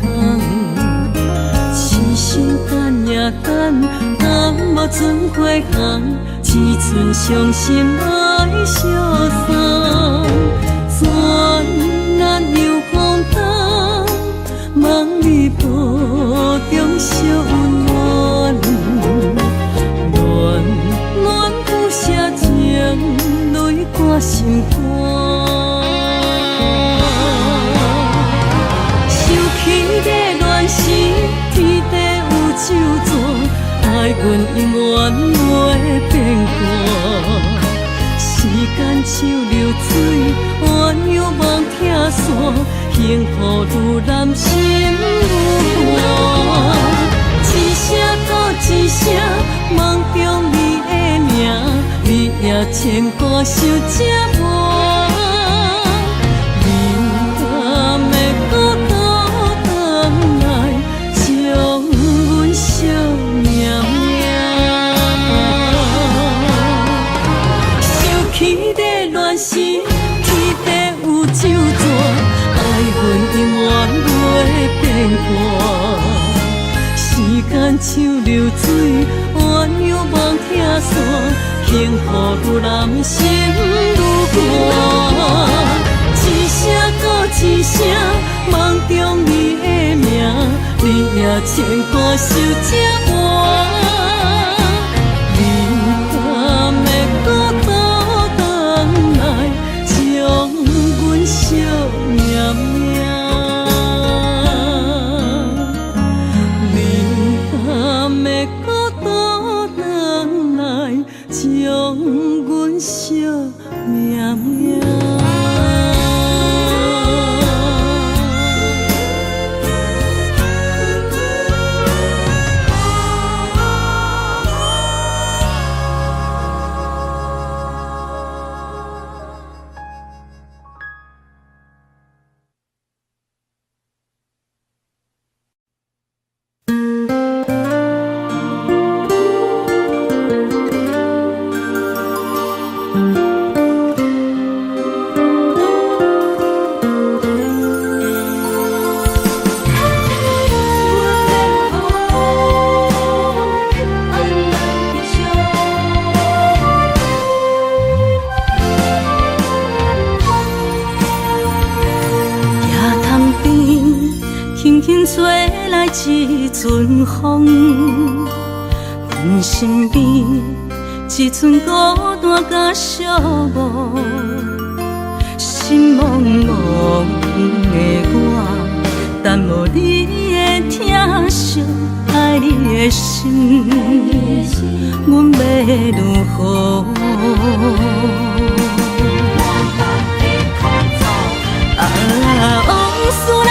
痴心等也等，等无船花红，只剩伤心来相送。转眼又空灯，梦里抱中惜温暖，暖暖不舍情，泪挂心肝。想起的恋时，天地有咒詛，爱阮永远袂变卦。时间像流水，弯又望听线，幸福愈难心愈寒。一声搁一声，梦中你的名，你也牵挂受折磨。你敢会搁倒转来，将阮惜绵绵？想起的恋时，天地有咒詛，爱阮永远袂变卦。时间像流水，弯又望听线，幸福愈难心愈寒。一声搁一声，梦中你的名，你也牵挂受折磨。你敢会搁倒转来，将阮惜绵绵？敢会搁倒转来，将阮惜绵绵？一阵风，阮身边一寸孤单甲寂寞，心茫茫的我，等无你的疼惜，爱你的心，阮要如何？往事咱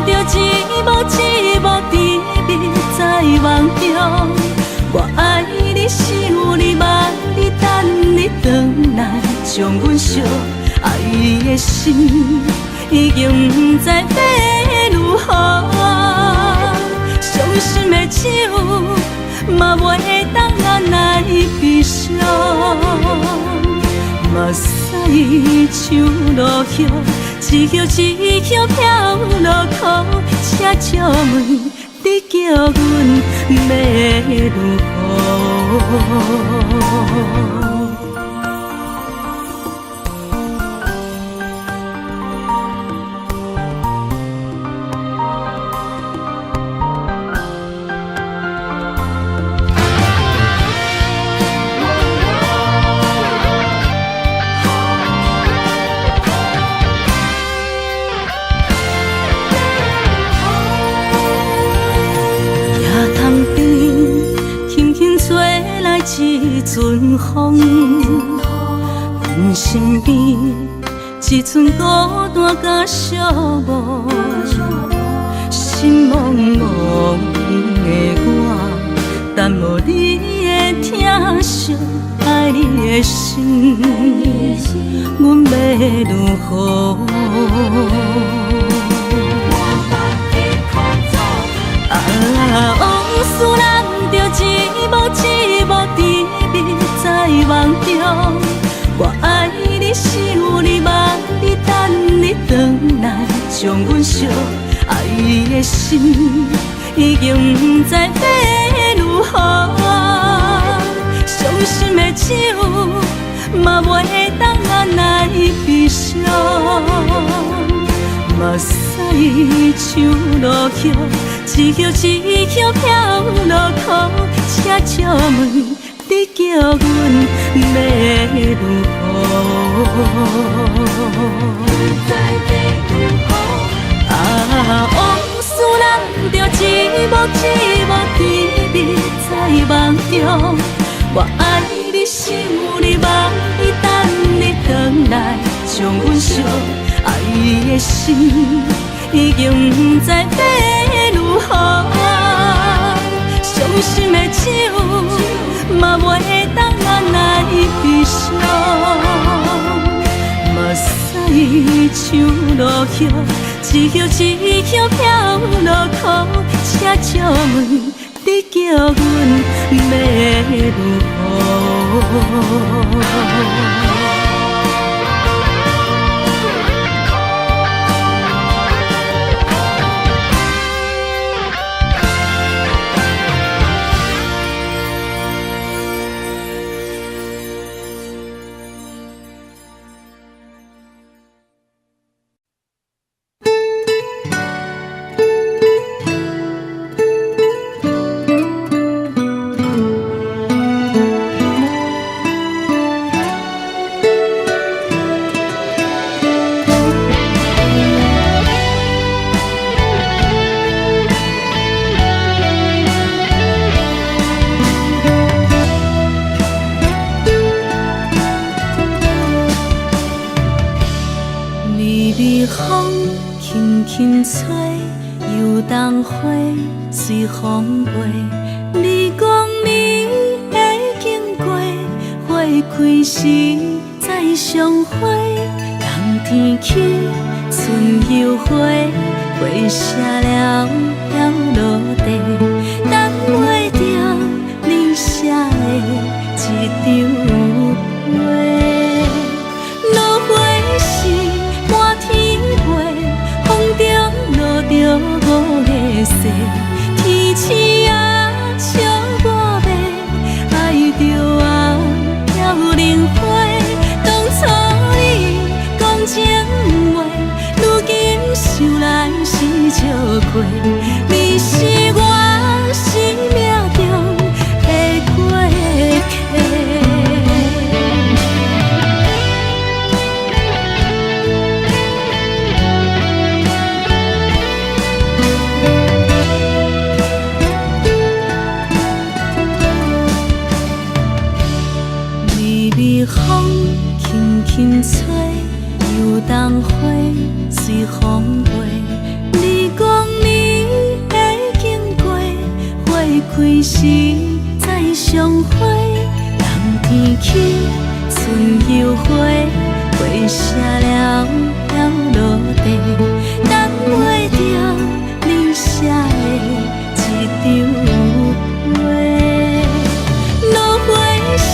着一幕一幕甜蜜在梦中，我爱你心。将阮惜爱的心，已经不知要如何。伤心的手，嘛袂当按来悲伤。目屎像落雨，一叶一叶飘落雨，车借问你叫阮要如何？一阵风，阮身边一阵孤单甲寂寞，心茫茫的我，等无你的疼惜，爱你的心，阮要如何？往事人着一幕一幕甜蜜在梦中，我爱你想你望你等你回来，将阮惜爱的心已经不知要如何。伤心的手嘛袂当按来悲伤，目屎像落雨，一叶一叶飘落雨，车借问你叫阮要如何？往事人着一幕一幕甜蜜在梦中，我爱你想你望你等你回来，将阮惜爱的心已经不知要如何。伤心的手嘛袂当按来悲伤，目屎像落雨，一叶一叶飘落雨，车借问你叫阮要如何？随风飞，你讲你会经过，花开时再相会。冬天起，春又花，花谢了要落地，等袂着你写的一张画。落花时满天飞，风中落着五个色。天星啊，笑我迷，爱着啊，飘零花。当初你讲情话，如今想来是笑过。你是我生命中的过客。风轻轻吹，又当花随风飞。你讲你会经过，花开时再相会。冬天起，春又花，花谢了飘落地，等袂着你写的一张话。落花是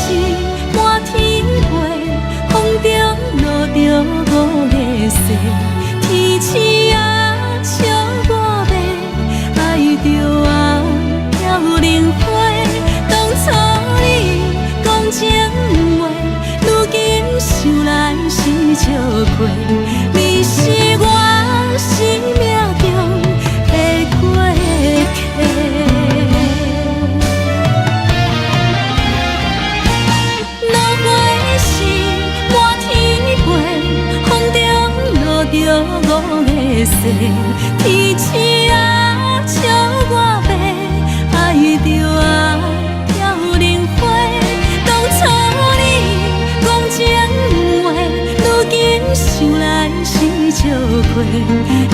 满天飞，风中落着五个色，天星啊笑我迷，爱着我飘零花。当初你讲情话，如今想来是笑过，你是我生命中的过客。落花是满天飞，风中落着五个色，天星啊笑我迷，爱着我飘零花。当初你讲情话，如今想来是笑过，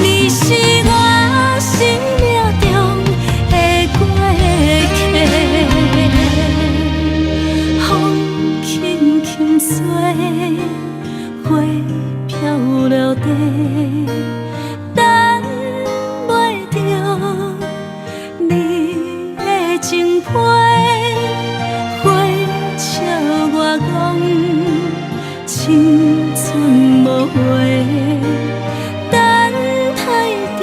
你是我生命中的过客。风轻轻吹，花飘落地，等袂着你的情批。花笑我讲青春无话，等待着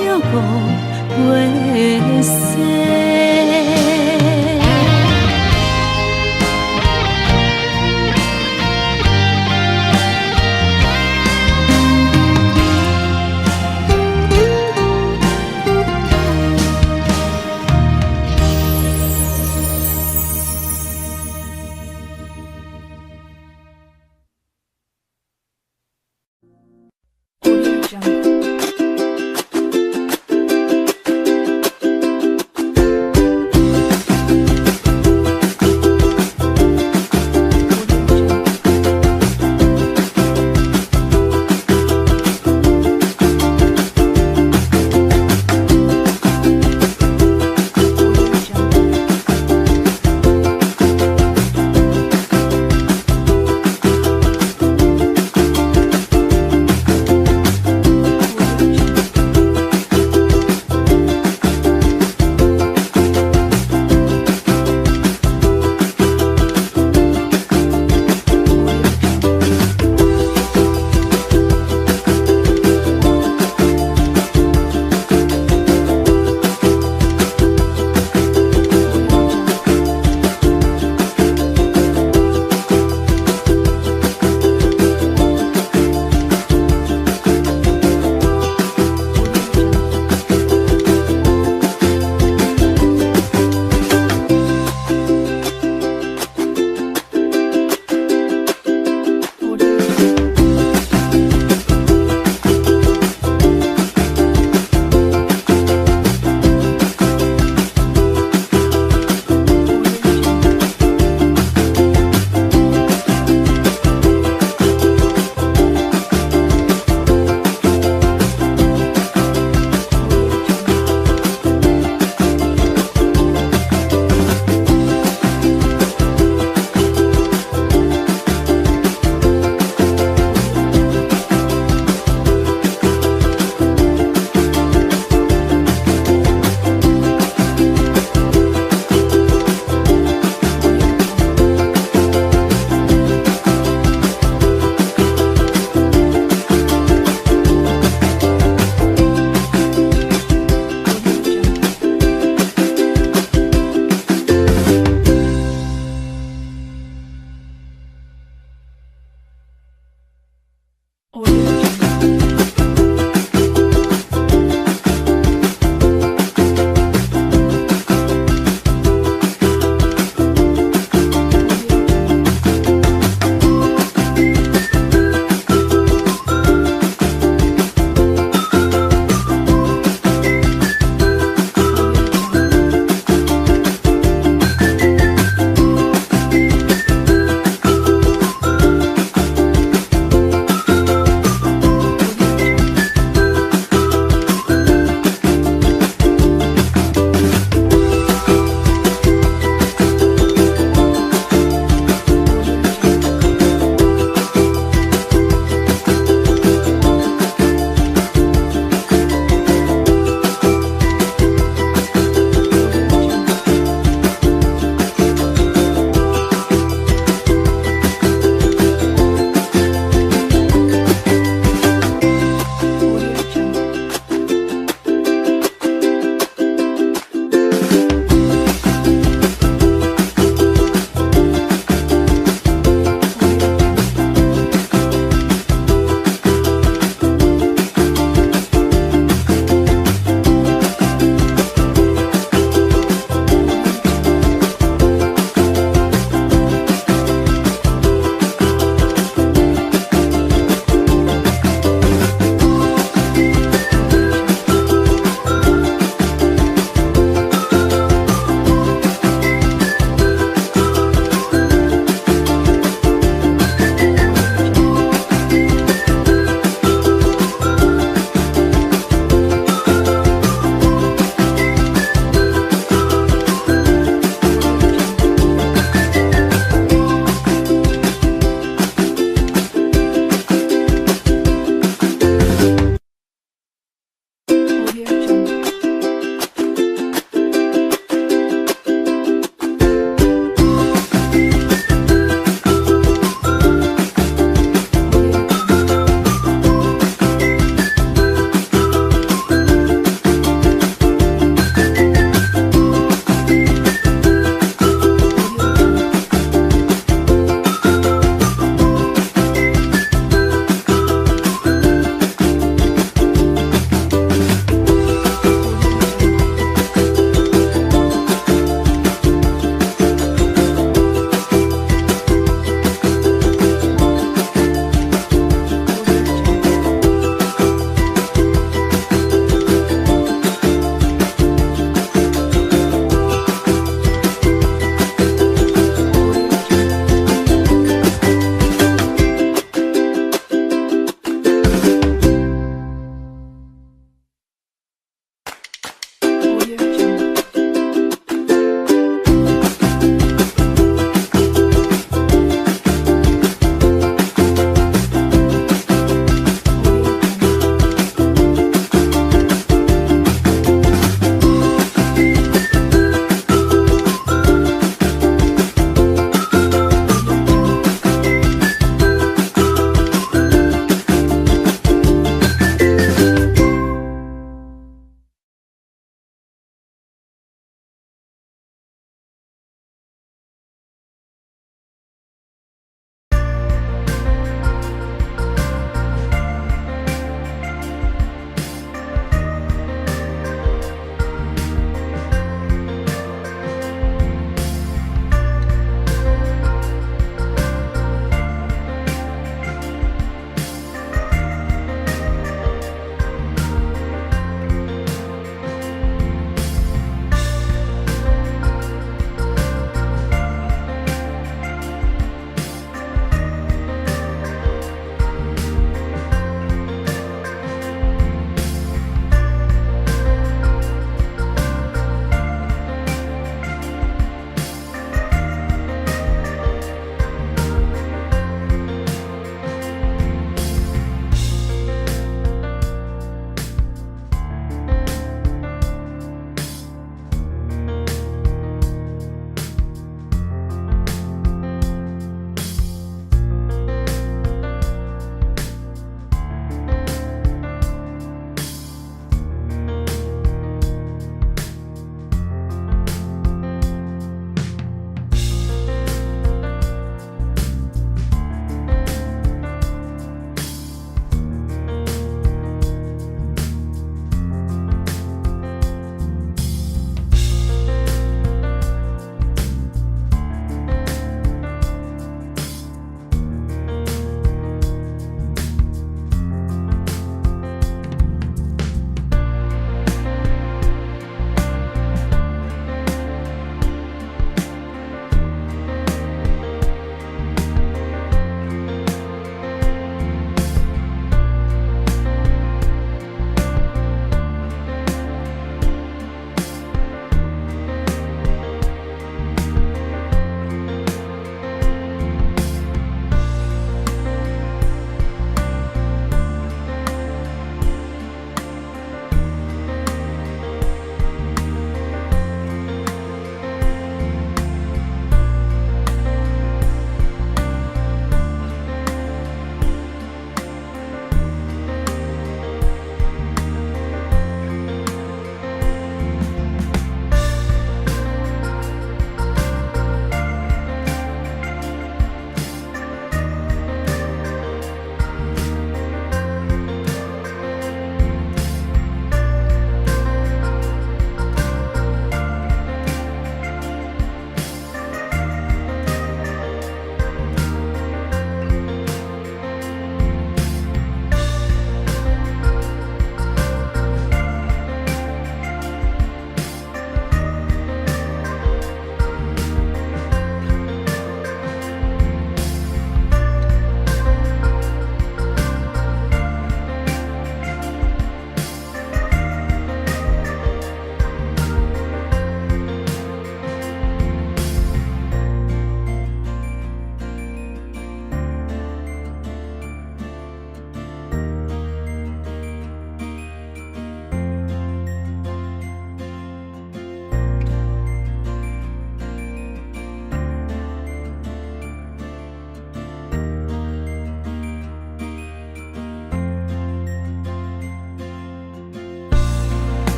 here